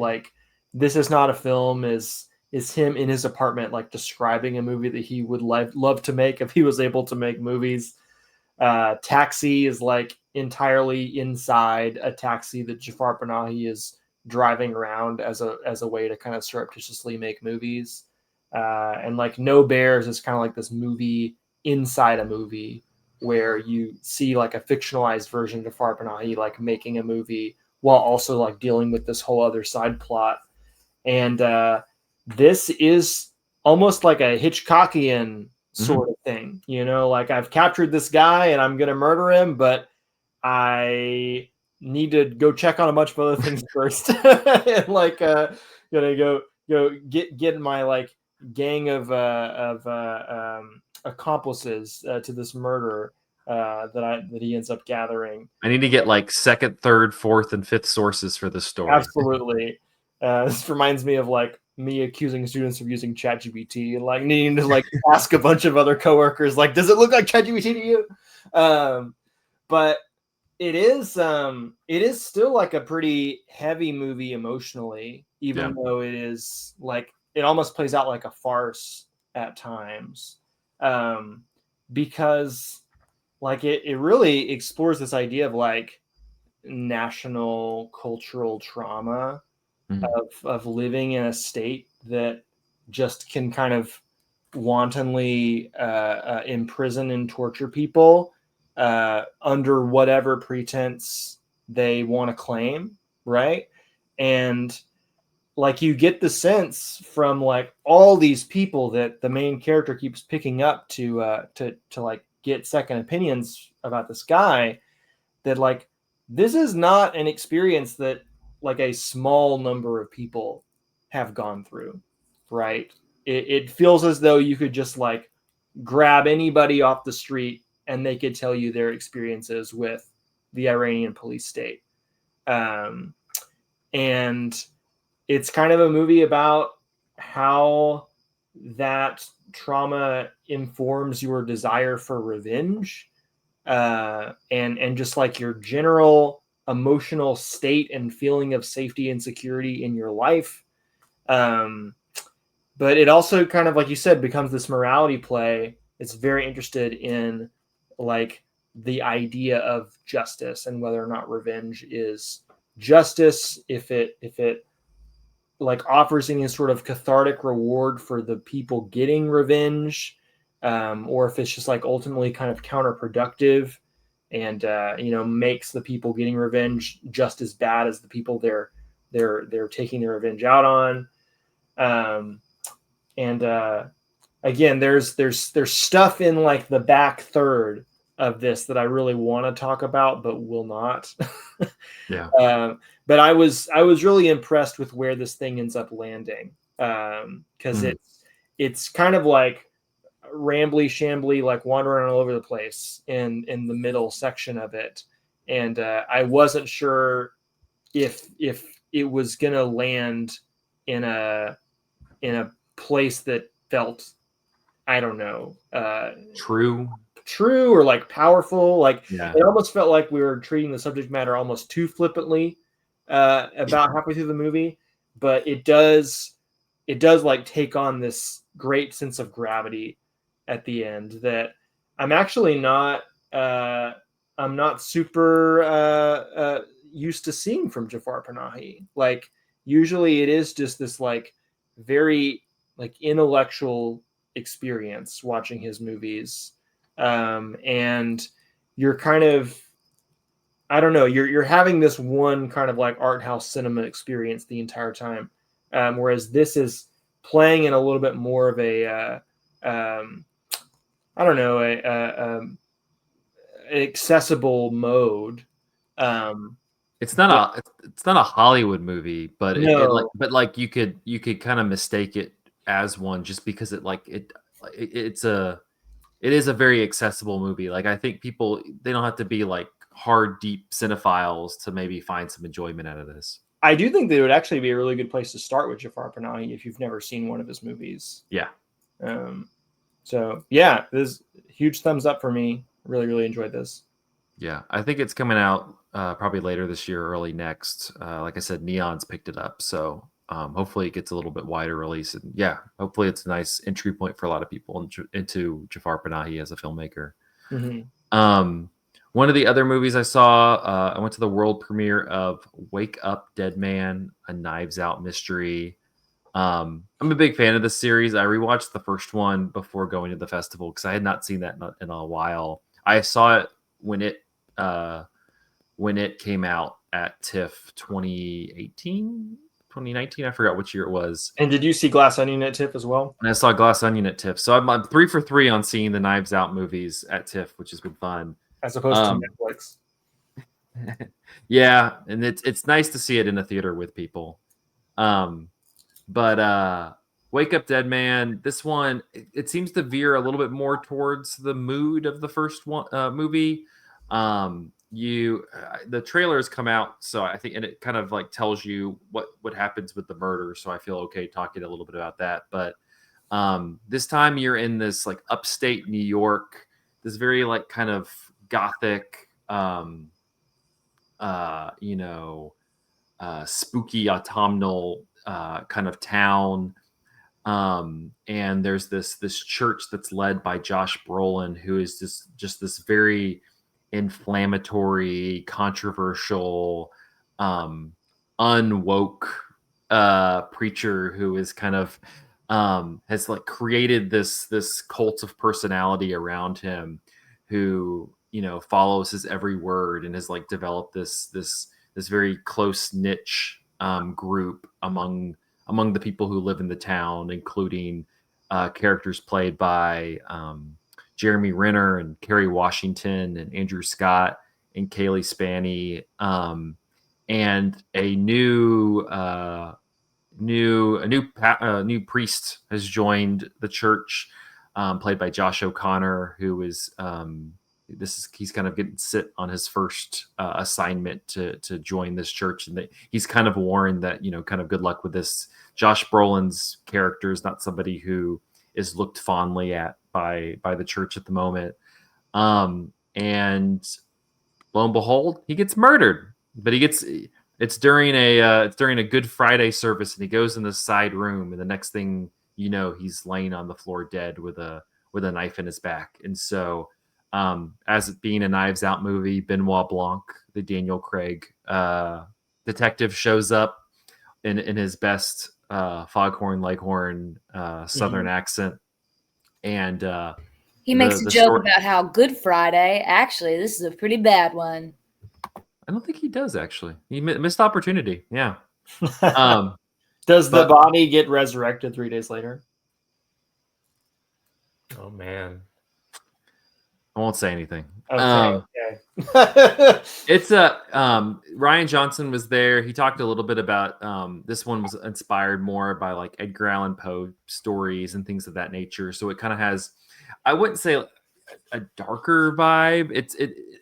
This is not a film is him in his apartment describing a movie that he would love to make if he was able to make movies. Taxi is entirely inside a taxi that Jafar Panahi is driving around as a way to kind of surreptitiously make movies. And No Bears is kind of this movie inside a movie, where you see a fictionalized version of Jafar Panahi making a movie while also dealing with this whole other side plot. And this is almost like a Hitchcockian sort of thing, I've captured this guy and I'm gonna murder him, but I need to go check on a bunch of other things first. And gonna go get my gang of accomplices to this murder that he ends up gathering. I need to get second, third, fourth, and fifth sources for this story. Absolutely. This reminds me of me accusing students of using ChatGPT and needing to ask a bunch of other coworkers does it look like ChatGPT to you? But it is still a pretty heavy movie emotionally, even though it is it almost plays out like a farce at times, because like it really explores this idea of like national cultural trauma of living in a state that just can kind of wantonly imprison and torture people under whatever pretense they want to claim, right? And like you get the sense from like all these people that the main character keeps picking up to like get second opinions about this guy, that like this is not an experience that like a small number of people have gone through, right? It feels as though you could just like grab anybody off the street and they could tell you their experiences with the Iranian police state. And it's kind of a movie about how that trauma informs your desire for revenge, and just like your general emotional state and feeling of safety and security in your life. But it also kind of, like you said, becomes this morality play. It's very interested in like the idea of justice and whether or not revenge is justice, if it like offers any sort of cathartic reward for the people getting revenge, or if it's just like ultimately kind of counterproductive and makes the people getting revenge just as bad as the people they're taking their revenge out on. And again, there's stuff in like the back third of this that I really want to talk about but will not. Yeah. But I was really impressed with where this thing ends up landing, because it's kind of like rambly shambly, like wandering all over the place in the middle section of it, and I wasn't sure if it was gonna land in a place that felt, I don't know, True or like powerful. Like Yeah. it almost felt like we were treating the subject matter almost too flippantly about halfway through the movie, but it does like take on this great sense of gravity at the end that I'm actually not I'm not super used to seeing from Jafar Panahi. Like usually it is just this like very like intellectual experience watching his movies, and you're kind of, I don't know, you're having this one kind of like art house cinema experience the entire time, whereas this is playing in a little bit more of a I don't know, an accessible mode. It's not a Hollywood movie, but No. you could kind of mistake it as one just because it is a very accessible movie. Like I think people, they don't have to be like hard deep cinephiles to maybe find some enjoyment out of this. I do think that it would actually be a really good place to start with Jafar Panahi if you've never seen one of his movies. Yeah. So yeah, this huge thumbs up for me. Really, really enjoyed this. Yeah, I think it's coming out probably later this year, early next. Like I said, Neon's picked it up, so hopefully it gets a little bit wider release. And yeah, hopefully it's a nice entry point for a lot of people into Jafar Panahi as a filmmaker. One of the other movies I saw, I went to the world premiere of Wake Up Dead Man, a Knives Out mystery. I'm a big fan of this series. I rewatched the first one before going to the festival because I had not seen that in a while. I saw it when it came out at TIFF 2018, 2019. I forgot which year it was. And did you see Glass Onion at TIFF as well? And I saw Glass Onion at TIFF. So I'm 3 for 3 on seeing the Knives Out movies at TIFF, which has been fun. As opposed to Netflix. Yeah, and it's nice to see it in a theater with people. But Wake Up Dead Man, this one, it seems to veer a little bit more towards the mood of the first one movie. The trailers come out, so I think, and it kind of like tells you what happens with the murder, so I feel okay talking a little bit about that. But this time you're in this like upstate New York, this very like kind of gothic spooky autumnal kind of town. And there's this church that's led by Josh Brolin, who is just this very inflammatory, controversial, unwoke preacher who is kind of has like created this cult of personality around him, who follows his every word and has like developed this very close niche group among the people who live in the town, including characters played by Jeremy Renner and Kerry Washington and Andrew Scott and Kaylee Spaney, and a new priest has joined the church, played by Josh O'Connor, who is he's kind of getting sit on his first assignment to join this church, and he's kind of warned that kind of good luck with this. Josh Brolin's character is not somebody who is looked fondly at by the church at the moment, and lo and behold, he gets murdered. But it's during a Good Friday service, and he goes in the side room, and the next thing you know, he's laying on the floor dead with a knife in his back. And so, as it being a Knives Out movie, Benoit Blanc, the Daniel Craig detective, shows up in his best foghorn leghorn Southern accent, and he makes a joke about how Good Friday, actually, this is a pretty bad one. I don't think he does, actually. He missed opportunity. Yeah. Does the body get resurrected 3 days later? Oh, man. I won't say anything. Okay. It's Ryan Johnson was there. He talked a little bit about this one was inspired more by like Edgar Allan Poe stories and things of that nature. So it kind of has, I wouldn't say a darker vibe.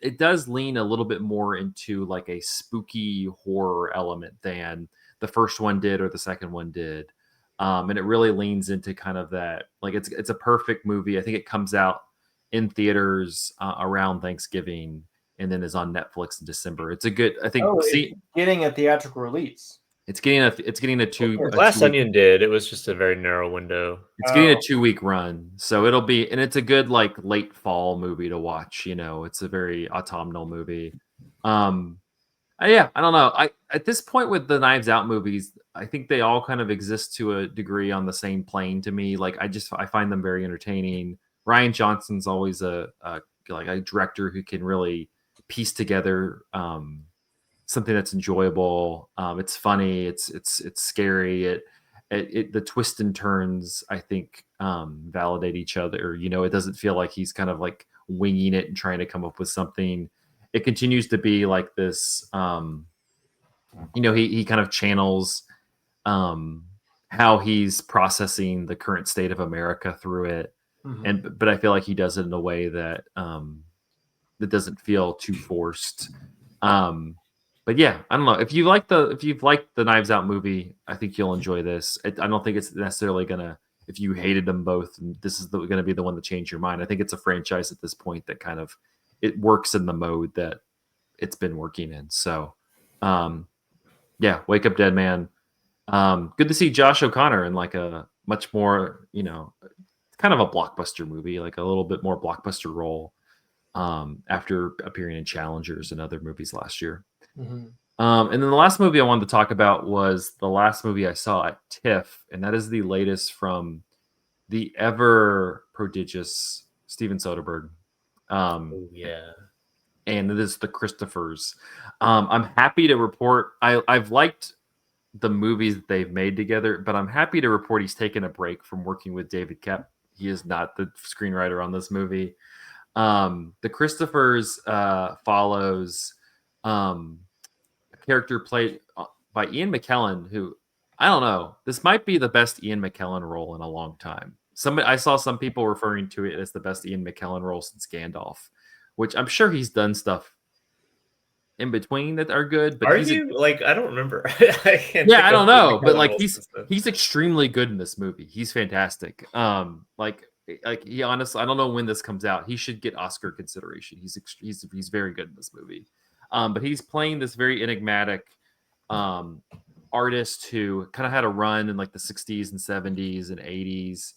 It does lean a little bit more into like a spooky horror element than the first one did or the second one did. And it really leans into kind of that, like it's a perfect movie. I think it comes out in theaters around Thanksgiving and then is on Netflix in December. It's a good, I think. It's getting a theatrical release. It's getting a two. Glass Onion did. It was just a very narrow window. It's getting a 2-week run, so it'll be, and it's a good like late fall movie to watch. It's a very autumnal movie. Yeah, I don't know. At this point with the Knives Out movies, I think they all kind of exist to a degree on the same plane to me. Like I find them very entertaining. Ryan Johnson's always a director who can really piece together something that's enjoyable. It's funny. It's scary. The twists and turns, I think, validate each other. It doesn't feel like he's kind of like winging it and trying to come up with something. It continues to be like this. He kind of channels how he's processing the current state of America through it. Mm-hmm. But I feel like he does it in a way that that doesn't feel too forced. But yeah, I don't know. If you've liked the Knives Out movie, I think you'll enjoy this. I don't think it's necessarily gonna. If you hated them both, this is going to be the one to change your mind. I think it's a franchise at this point that kind of it works in the mode that it's been working in. So, yeah, Wake Up Dead Man. Good to see Josh O'Connor in like a much more, kind of a blockbuster movie, like a little bit more blockbuster role after appearing in Challengers and other movies last year. Mm-hmm. And then the last movie I wanted to talk about was the last movie I saw at TIFF, and that is the latest from the ever prodigious Steven Soderbergh. Yeah. And it is The Christophers. I'm happy to report I've liked the movies that they've made together, but I'm happy to report he's taken a break from working with David Koepp. He is not the screenwriter on this movie. The Christophers follows a character played by Ian McKellen, who, I don't know, this might be the best Ian McKellen role in a long time. I saw some people referring to it as the best Ian McKellen role since Gandalf, which I'm sure he's done stuff in between that are good. But I don't remember. I don't know, but like he's extremely good in this movie. He's fantastic. Like he honestly, I don't know when this comes out. He should get Oscar consideration. He's very good in this movie. But he's playing this very enigmatic artist who kind of had a run in like the 60s and 70s and 80s.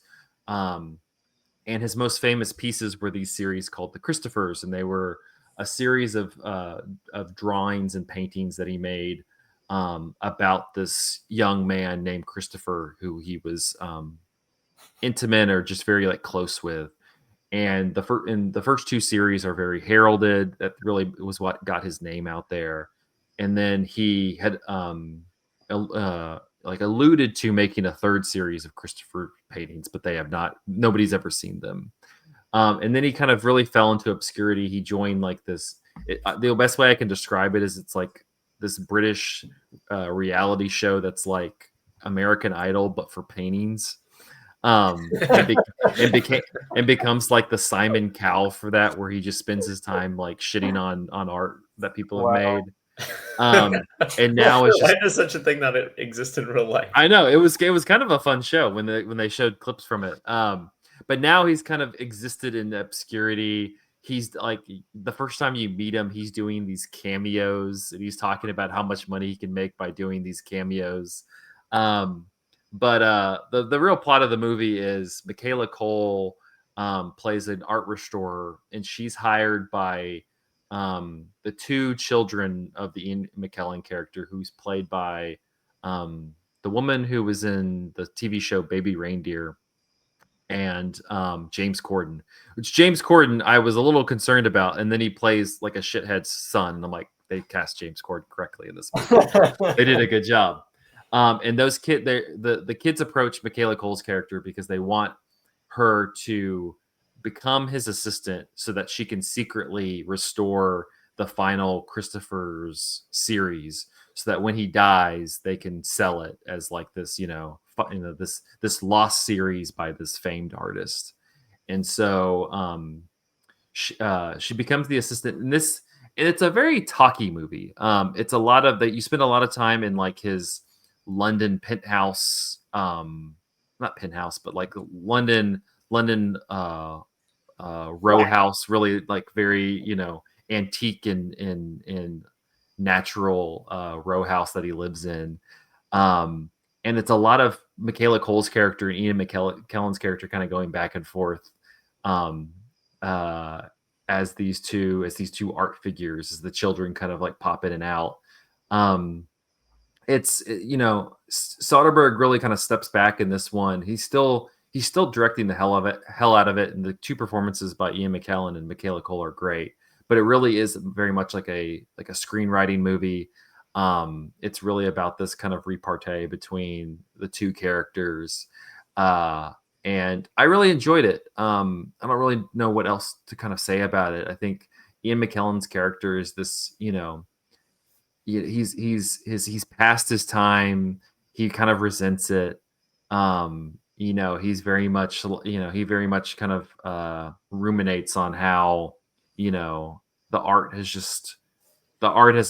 And his most famous pieces were these series called the Christophers, and they were a series of drawings and paintings that he made about this young man named Christopher, who he was intimate or just very like close with. And the first two series are very heralded. That really was what got his name out there. And then he had like alluded to making a third series of Christopher paintings, but they have not. Nobody's ever seen them. And then he kind of really fell into obscurity. He joined like this. The best way I can describe it is it's like this British reality show that's like American Idol, but for paintings. And becomes like the Simon Cowell for that, where he just spends his time like shitting on art that people have made. And now it's just, why does such a thing not exist in real life? I know it was kind of a fun show when they showed clips from it. But now he's kind of existed in obscurity. He's like, the first time you meet him, he's doing these cameos and he's talking about how much money he can make by doing these cameos. But the real plot of the movie is Michaela Cole plays an art restorer, and she's hired by the two children of the Ian McKellen character, who's played by the woman who was in the TV show Baby Reindeer, and James Corden, which James Corden I was a little concerned about, and then he plays like a shithead's son, and I'm like, they cast James Corden correctly in this movie. They did a good job. And those the kids approach Michaela Cole's character because they want her to become his assistant so that she can secretly restore the final Christopher's series, so that when he dies, they can sell it as like this, this lost series by this famed artist. And so she becomes the assistant in this. And it's a very talky movie. It's a lot of that. You spend a lot of time in like his London penthouse, not penthouse, but like London row house, really like very, antique and natural row house that he lives in. And it's a lot of Michaela Cole's character and Ian McKellen's character kind of going back and forth as these two art figures, as the children kind of like pop in and out. Soderbergh really kind of steps back in this one. He's still directing the hell out of it, and the two performances by Ian McKellen and Michaela Cole are great. But it really is very much like a screenwriting movie. It's really about this kind of repartee between the two characters, and I really enjoyed it. I don't really know what else to kind of say about it. I think Ian McKellen's character is this, he's past his time. He kind of resents it. He's very much, he very much kind of ruminates on how, the art has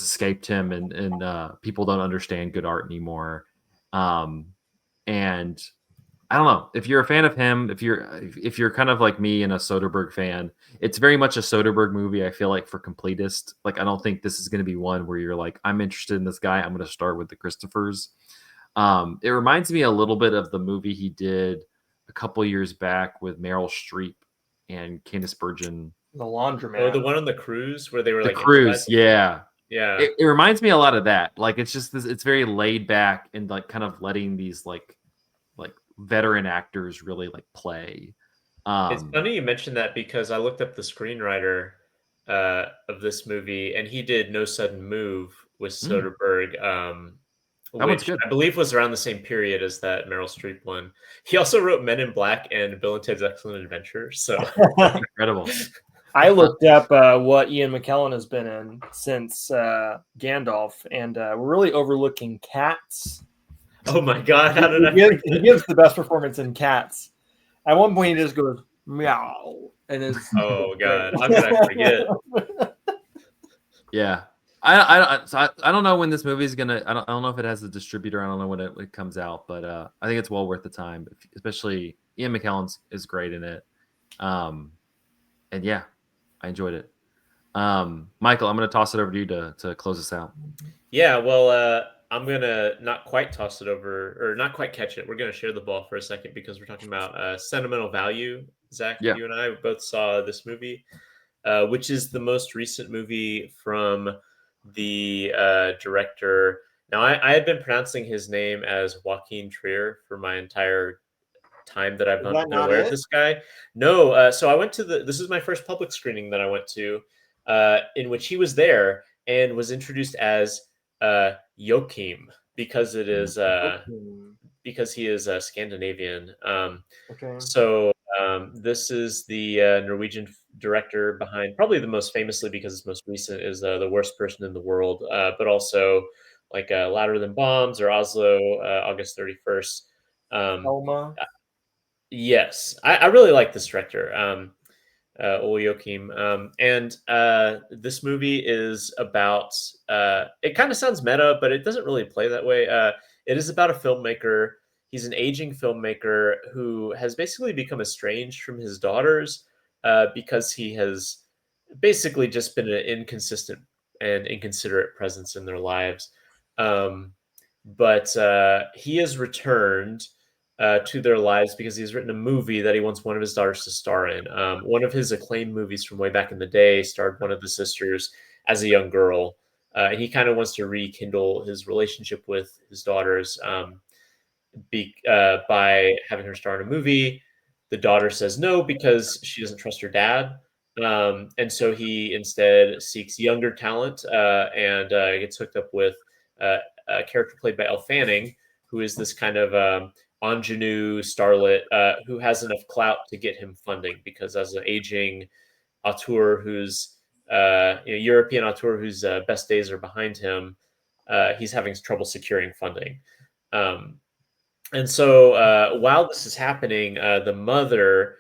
escaped him, and people don't understand good art anymore. And I don't know if you're a fan of him, if you're kind of like me and a Soderbergh fan, it's very much a Soderbergh movie. I feel like for completists, like I don't think this is going to be one where you're like, I'm interested in this guy, I'm going to start with the Christophers. It reminds me a little bit of the movie he did a couple years back with Meryl Streep and Candice Bergen. The Laundromat. Oh, the one on the cruise where they were like cruise, yeah. It reminds me a lot of that. Like it's just this, it's very laid back and like kind of letting these like veteran actors really like play. It's funny you mentioned that because I looked up the screenwriter of this movie, and he did No Sudden Move with Soderbergh, which I believe was around the same period as that Meryl Streep one. He also wrote Men in Black and Bill and Ted's Excellent Adventure. So incredible. I looked up what Ian McKellen has been in since Gandalf, and we're really overlooking Cats. Oh my God! How did he gives the best performance in Cats. At one point, he just goes meow, and it's oh God! How could I forget? Yeah, I don't know when this movie is gonna. I don't know if it has a distributor. I don't know when it comes out, but I think it's well worth the time. Especially Ian McKellen is great in it, and yeah, I enjoyed it. Michael, I'm going to toss it over to you to close us out. Yeah, well, I'm gonna not quite toss it over, or not quite catch it. We're gonna share the ball for a second because we're talking about Sentimental Value. Zach, Yeah. you and I both saw this movie, which is the most recent movie from the director. Now, I had been pronouncing his name as Joaquin Trier for my entire time that I've Is that been not aware of it? this guy. No, so I went to this is my first public screening that I went to, in which he was there and was introduced as Joachim because it is Okay. because he is Scandinavian. Okay. So this is the Norwegian director behind probably the most famously because it's most recent is The Worst Person in the World, but also like Louder Than Bombs or Oslo, August 31st. Um, Elma. yes, I really like this director. Ole Joachim. And this movie is about, it kind of sounds meta, but it doesn't really play that way. It is about a filmmaker. He's an aging filmmaker who has basically become estranged from his daughters because he has basically just been an inconsistent and inconsiderate presence in their lives. Um, but he has returned to their lives because he's written a movie that he wants one of his daughters to star in. One of his acclaimed movies from way back in the day starred one of the sisters as a young girl. And he kind of wants to rekindle his relationship with his daughters by having her star in a movie. The daughter says no because she doesn't trust her dad. And so he instead seeks younger talent and gets hooked up with a character played by Elle Fanning, who is this kind of ingenue starlet who has enough clout to get him funding because as an aging auteur who's European auteur whose best days are behind him, he's having trouble securing funding. Um, and so while this is happening, the mother,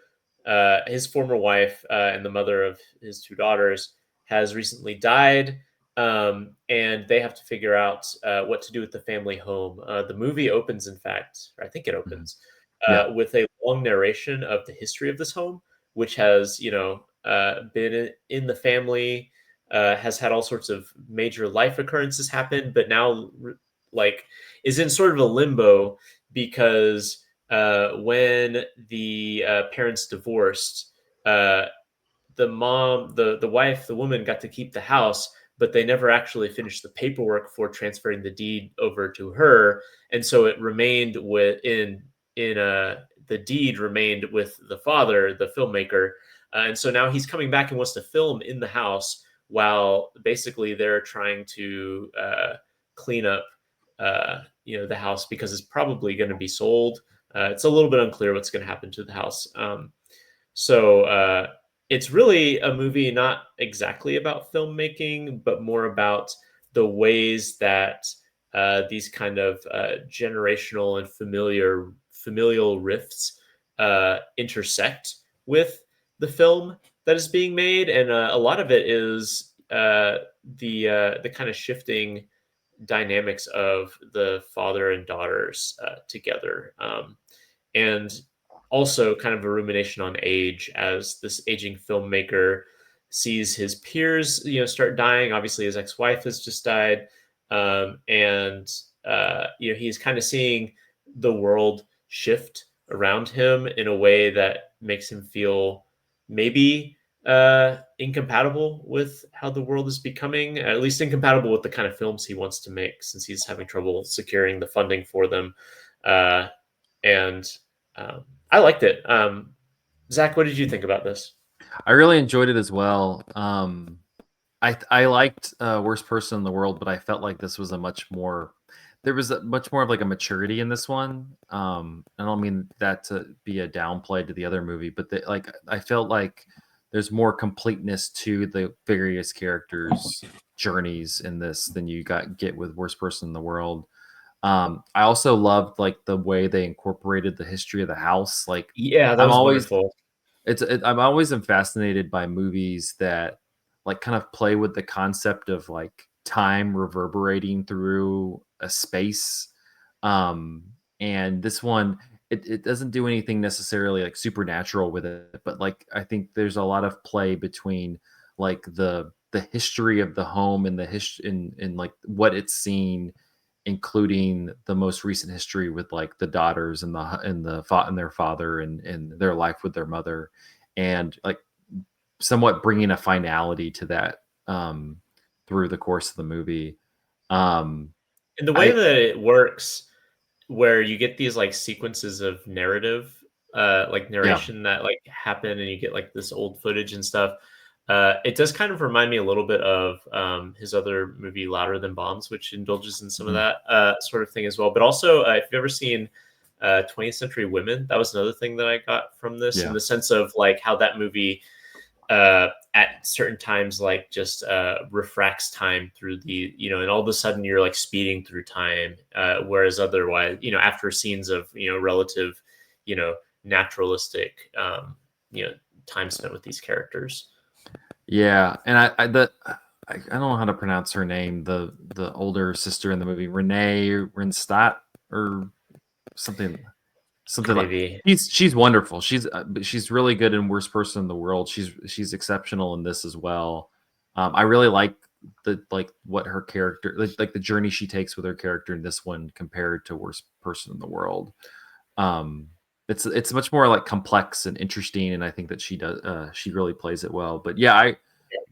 his former wife, and the mother of his two daughters has recently died. And they have to figure out what to do with the family home. The movie opens, in fact, or I think it Mhm. opens, Yeah. with a long narration of the history of this home, which has, been in the family, has had all sorts of major life occurrences happen, but now, like, is in sort of a limbo because when the parents divorced, uh, the wife, the woman got to keep the house, but they never actually finished the paperwork for transferring the deed over to her, and so it remained in the deed remained with the father, the filmmaker, and so now he's coming back and wants to film in the house while basically they're trying to clean up the house because it's probably going to be sold. It's a little bit unclear what's going to happen to the house. So it's really a movie not exactly about filmmaking, but more about the ways that these kind of generational and familial rifts intersect with the film that is being made, and a lot of it is the kind of shifting dynamics of the father and daughters together. And also kind of a rumination on age as this aging filmmaker sees his peers, start dying. Obviously, his ex-wife has just died, and he's kind of seeing the world shift around him in a way that makes him feel maybe incompatible with how the world is becoming, at least incompatible with the kind of films he wants to make, since he's having trouble securing the funding for them. And I liked it. Zach, what did you think about this? I really enjoyed it as well. I liked Worst Person in the World, but I felt like this was there was much more of like a maturity in this one. I don't mean that to be a downplay to the other movie, but I felt like there's more completeness to the various characters' journeys in this than you get with Worst Person in the World. I also loved like the way they incorporated the history of the house. Like Yeah, that I'm was always wonderful. I'm always fascinated by movies that like kind of play with the concept of like time reverberating through a space. Um, and this one, it doesn't do anything necessarily like supernatural with it, but like I think there's a lot of play between like the history of the home and the history in like what it's seen including the most recent history with like the daughters and their father and their life with their mother, and like somewhat bringing a finality to that through the course of the movie. And the way that it works, where you get these like sequences of narrative, like narration that like happen, and you get like this old footage and stuff. It does kind of remind me a little bit of his other movie, Louder Than Bombs, which indulges in some of that sort of thing as well. But also, if you've ever seen 20th Century Women, that was another thing that I got from this, in the sense of like how that movie at certain times like just refracts time through the, and all of a sudden you're like speeding through time, whereas otherwise, after scenes of relative naturalistic time spent with these characters. And I don't know how to pronounce her name, the older sister in the movie, Renee Renstadt or something Maybe. Like she's wonderful. She's really good in Worst Person in the World. She's exceptional in this as well. I really like what her character, like the journey she takes with her character in this one compared to Worst Person in the World. It's much more like complex and interesting, and I think that she really plays it well. But yeah,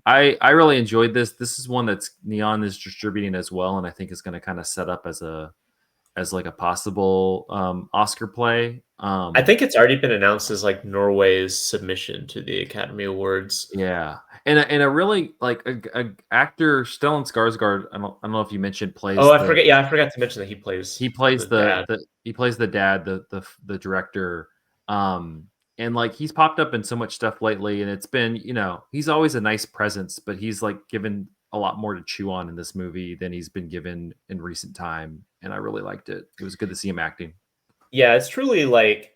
I really enjoyed this. This is one that's Neon is distributing as well, and I think is going to kind of set up as like a possible Oscar play. I think it's already been announced as like Norway's submission to the Academy Awards. Yeah, and a really like a actor, Stellan Skarsgård. I don't know if you mentioned plays. Oh, I forget. Yeah, I forgot to mention that he plays the dad, the director. And like he's popped up in so much stuff lately, and it's been he's always a nice presence, but he's like given a lot more to chew on in this movie than he's been given in recent time, and I really liked it. It was good to see him acting. Yeah, it's truly like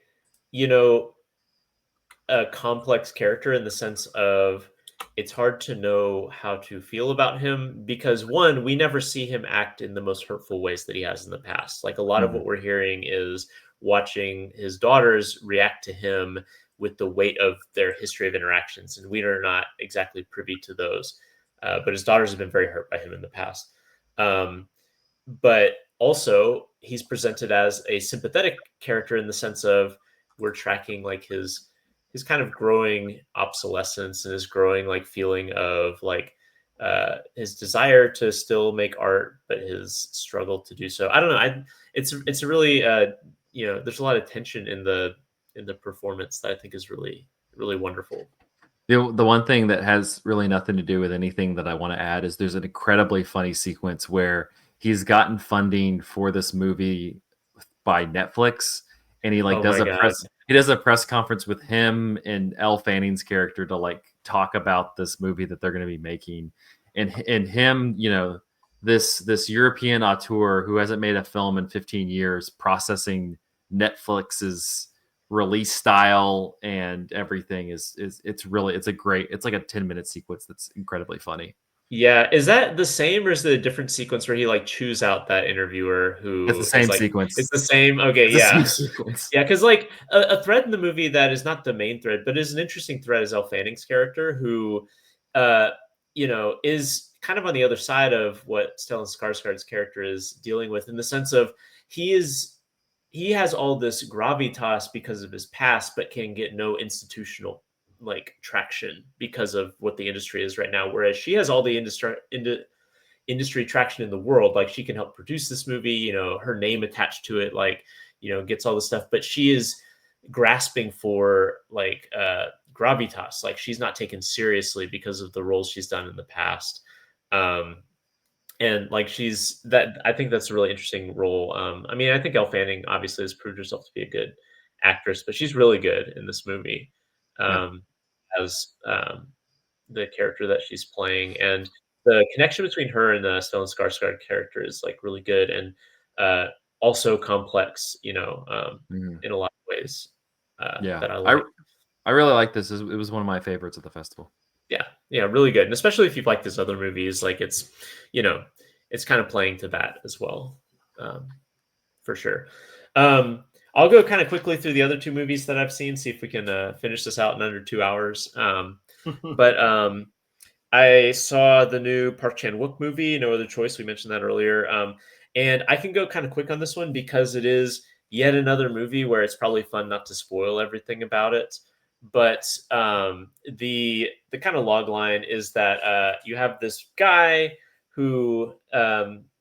a complex character in the sense of it's hard to know how to feel about him because one, we never see him act in the most hurtful ways that he has in the past. Like a lot of what we're hearing is watching his daughters react to him with the weight of their history of interactions, and we are not exactly privy to those. But his daughters have been very hurt by him in the past. But also, he's presented as a sympathetic character in the sense of we're tracking like his kind of growing obsolescence and his growing like feeling of like his desire to still make art, but his struggle to do so. I don't know. It's a really there's a lot of tension in the performance that I think is really, really wonderful. The one thing that has really nothing to do with anything that I want to add is there's an incredibly funny sequence where he's gotten funding for this movie by Netflix, and he like does a press conference with him and Elle Fanning's character to like talk about this movie that they're going to be making, and him, this European auteur who hasn't made a film in 15 years processing Netflix's release style and everything it's like a 10-minute sequence that's incredibly funny. Yeah, is that the same or is it a different sequence where he like chews out that interviewer who it's the same like, sequence? It's the same. Okay, yeah, because like a thread in the movie that is not the main thread, but is an interesting thread is Elle Fanning's character who, is kind of on the other side of what Stellan Skarsgård's character is dealing with in the sense of he has all this gravitas because of his past, but can get no institutional like traction because of what the industry is right now. Whereas she has all the industry traction in the world. Like she can help produce this movie, her name attached to it, like, gets all this stuff, but she is grasping for like gravitas. Like she's not taken seriously because of the roles she's done in the past. And like I think that's a really interesting role. I mean, I think Elle Fanning obviously has proved herself to be a good actress, but she's really good in this movie as the character that she's playing. And the connection between her and the Stellan Skarsgård character is like really good and also complex, in a lot of ways. That I like. I really like this. It was one of my favorites at the festival. Yeah, really good. And especially if you've liked his other movies, like it's kind of playing to that as well, for sure. I'll go kind of quickly through the other two movies that I've seen, see if we can finish this out in under 2 hours. But I saw the new Park Chan-wook movie, No Other Choice. We mentioned that earlier. And I can go kind of quick on this one because it is yet another movie where it's probably fun not to spoil everything about it. But the kind of log line is that you have this guy who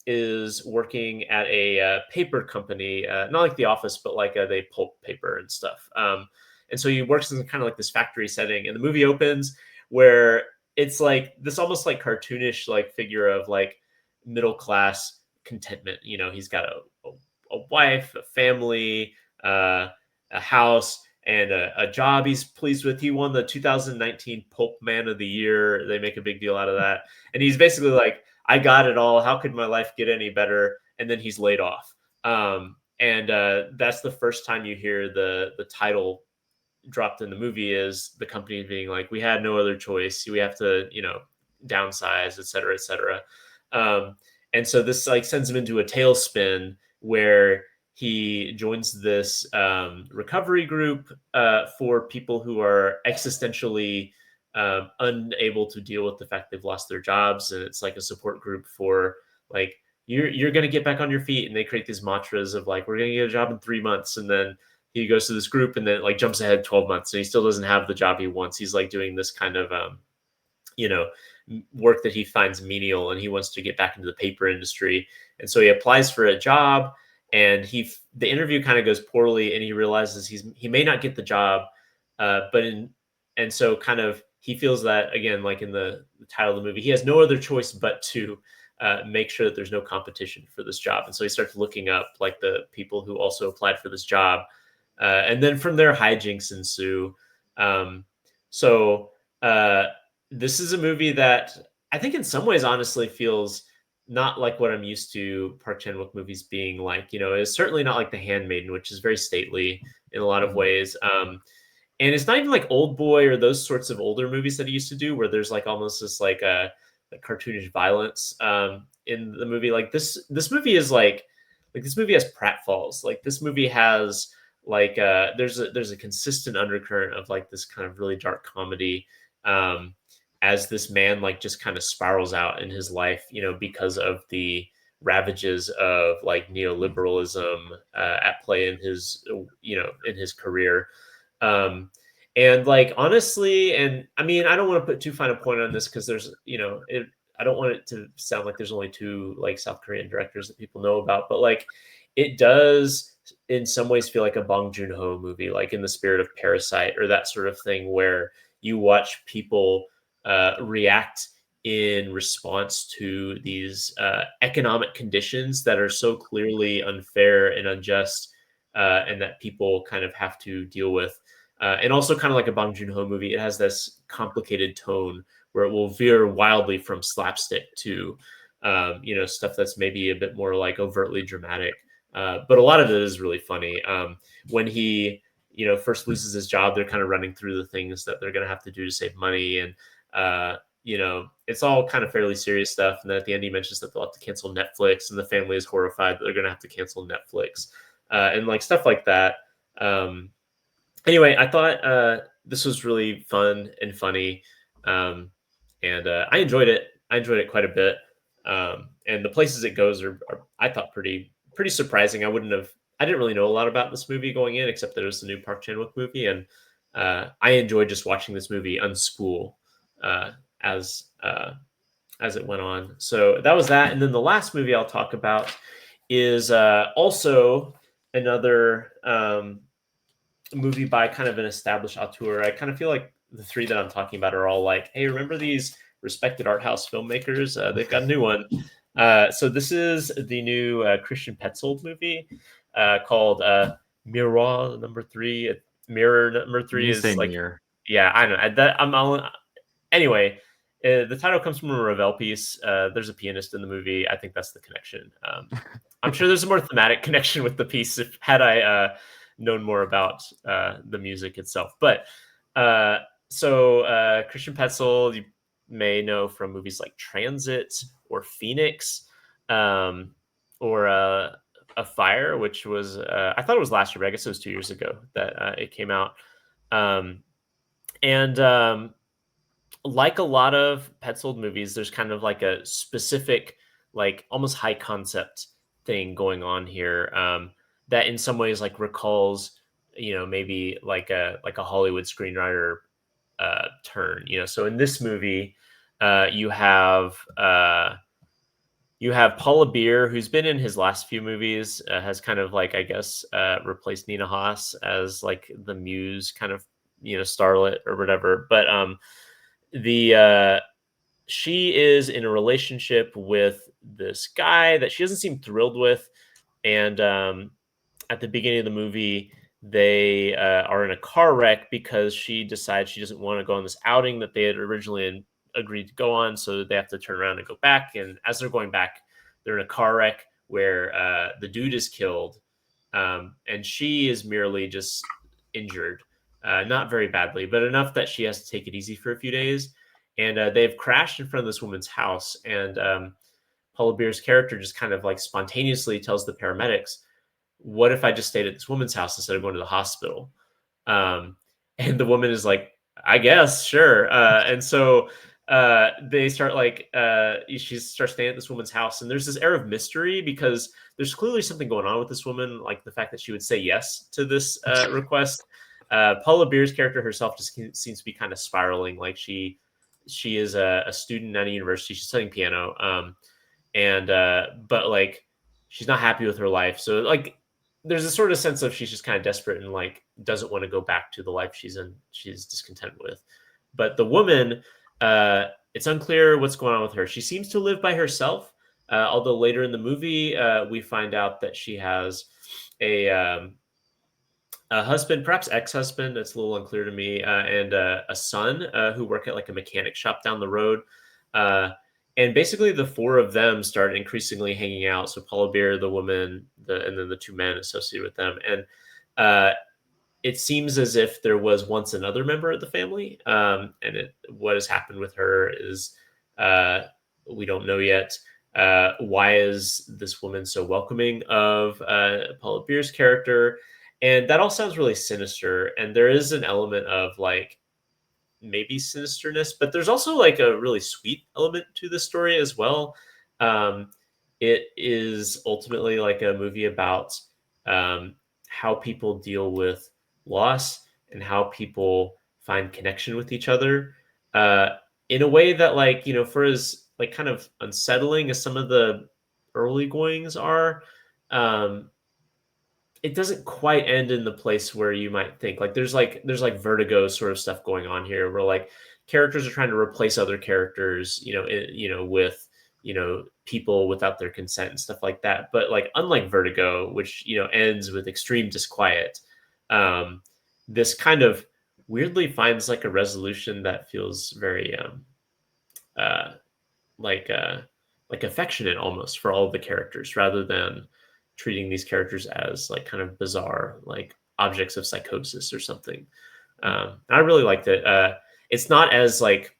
is working at a paper company, not like The Office, but like they pulp paper and stuff. And so he works in kind of like this factory setting, and the movie opens where it's like this almost like cartoonish like figure of like middle class contentment. You know, he's got a wife, a family, a house, and a job he's pleased with. He won the 2019 Pulp Man of the Year. They make a big deal out of that. And he's basically like, I got it all. How could my life get any better? And then he's laid off. And that's the first time you hear the title dropped in the movie, is the company being like, we had no other choice. We have to, downsize, et cetera, et cetera. And so this like sends him into a tailspin where he joins this recovery group for people who are existentially unable to deal with the fact they've lost their jobs. And it's like a support group for like, you're going to get back on your feet. And they create these mantras of like, we're going to get a job in 3 months. And then he goes to this group and then like jumps ahead 12 months and he still doesn't have the job he wants. He's like doing this kind of, work that he finds menial, and he wants to get back into the paper industry. And so he applies for a job, and the interview kind of goes poorly, and he realizes he may not get the job. And so kind of he feels that, again, like in the title of the movie, he has no other choice but to make sure that there's no competition for this job. And so he starts looking up like the people who also applied for this job. And then from there, hijinks ensue. This is a movie that I think in some ways honestly feels not like what I'm used to Park Chan-wook movies being like. It's certainly not like The Handmaiden, which is very stately in a lot of ways. And it's not even like Old Boy or those sorts of older movies that he used to do, where there's like almost this like cartoonish violence in the movie. Like this movie is like this movie has pratfalls. Like this movie has like there's a consistent undercurrent of like this kind of really dark comedy. As this man like just kind of spirals out in his life, because of the ravages of like neoliberalism at play in his, in his career. And like, honestly, and I mean, I don't want to put too fine a point on this because there's, I don't want it to sound like there's only two like South Korean directors that people know about, but like it does in some ways feel like a Bong Joon-ho movie, like in the spirit of Parasite or that sort of thing, where you watch people react in response to these economic conditions that are so clearly unfair and unjust, and that people kind of have to deal with. And also kind of like a Bong Joon-ho movie, it has this complicated tone where it will veer wildly from slapstick to, stuff that's maybe a bit more like overtly dramatic. But a lot of it is really funny. When he, first loses his job, they're kind of running through the things that they're going to have to do to save money. And, it's all kind of fairly serious stuff. And then at the end, he mentions that they'll have to cancel Netflix, and the family is horrified that they're going to have to cancel Netflix, and like stuff like that. Anyway, I thought this was really fun and funny. And I enjoyed it. I enjoyed it quite a bit. And the places it goes are I thought pretty surprising. I didn't really know a lot about this movie going in, except that it was the new Park Chan-wook movie. And I enjoyed just watching this movie unspool as it went on. So that was that. And then the last movie I'll talk about is also another movie by kind of an established auteur. I kind of feel like the three that I'm talking about are all like, hey, remember these respected art house filmmakers? They've got a new one. So this is the new Christian Petzold movie called Mirror number 3. Mirror number 3 is like, mirror. Yeah, I know. Anyway, the title comes from a Ravel piece. There's a pianist in the movie. I think that's the connection. I'm sure there's a more thematic connection with the piece had I known more about the music itself. But so Christian Petzold, you may know from movies like Transit or Phoenix, or A Fire, which was I thought it was last year, but I guess it was 2 years ago that it came out. And like a lot of Petzold movies, there's kind of like a specific, like almost high concept thing going on here that in some ways like recalls, maybe like a Hollywood screenwriter turn. So in this movie, you have Paula Beer, who's been in his last few movies, has kind of like, I guess, replaced Nina Haas as like the muse kind of, starlet or whatever. But she is in a relationship with this guy that she doesn't seem thrilled with. And at the beginning of the movie, they are in a car wreck because she decides she doesn't want to go on this outing that they had originally agreed to go on. So they have to turn around and go back. And as they're going back, they're in a car wreck where the dude is killed. And she is merely just injured, not very badly, but enough that she has to take it easy for a few days. And they've crashed in front of this woman's house. And Paula Beer's character just kind of like spontaneously tells the paramedics, what if I just stayed at this woman's house instead of going to the hospital? And the woman is like, I guess, sure. And so they start like, she starts staying at this woman's house. And there's this air of mystery because there's clearly something going on with this woman, like the fact that she would say yes to this request. Paula Beer's character herself just seems to be kind of spiraling. Like she is a student at a university. She's studying piano. But like, she's not happy with her life. So like, there's a sort of sense of she's just kind of desperate and like doesn't want to go back to the life she's in. She's discontent with. But the woman, it's unclear what's going on with her. She seems to live by herself. Although later in the movie, we find out that she has a husband, perhaps ex-husband. It's a little unclear to me, and a son who work at like a mechanic shop down the road. And basically, the four of them start increasingly hanging out. So Paula Beer, the woman, and then the two men associated with them. And it seems as if there was once another member of the family. And what has happened with her is we don't know yet. Why is this woman so welcoming of Paula Beer's character? And that all sounds really sinister. And there is an element of like, maybe sinisterness, but there's also like a really sweet element to the story as well. It is ultimately like a movie about how people deal with loss and how people find connection with each other in a way that like, for as like kind of unsettling as some of the early goings are, it doesn't quite end in the place where you might think. Like there's like Vertigo sort of stuff going on here where like characters are trying to replace other characters, with, people without their consent and stuff like that. But like, unlike Vertigo, which, ends with extreme disquiet, this kind of weirdly finds like a resolution that feels very, like affectionate almost for all of the characters rather than treating these characters as like kind of bizarre, like objects of psychosis or something. I really liked it. It's not as like,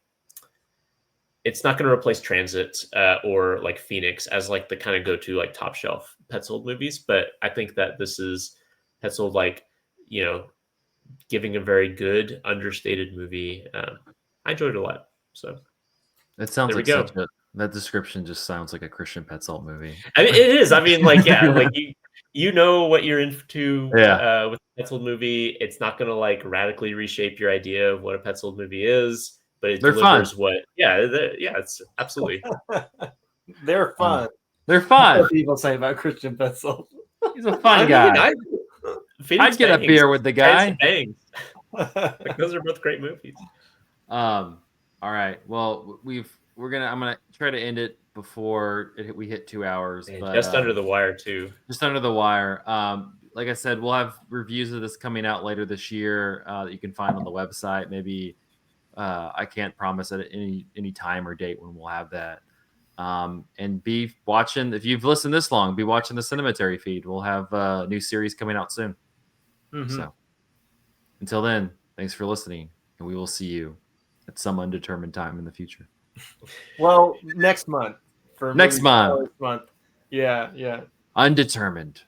it's not going to replace Transit or like Phoenix as like the kind of go-to like top shelf Petzold movies. But I think that this is Petzold, like, giving a very good understated movie. I enjoyed it a lot. So It sounds there we like go. that description just sounds like a Christian Petzold movie. I mean, it is. I mean, like, yeah, like you know what you're into with a Petzold movie. It's not going to like radically reshape your idea of what a Petzold movie is, but it delivers fun. It's absolutely. They're fun. They're fun. What people say about Christian Petzold. He's a fun guy. I'd get a beer with the guy. Like, those are both great movies. All right. Well, I'm gonna try to end it before we hit 2 hours. And but, just under the wire too. Just under the wire. Like I said, we'll have reviews of this coming out later this year that you can find on the website. Maybe I can't promise at any time or date when we'll have that. And be watching, if you've listened this long, be watching the Cemetery feed. We'll have a new series coming out soon. Mm-hmm. So until then, thanks for listening, and we will see you at some undetermined time in the future. Well, next month. Next month. Yeah. Undetermined.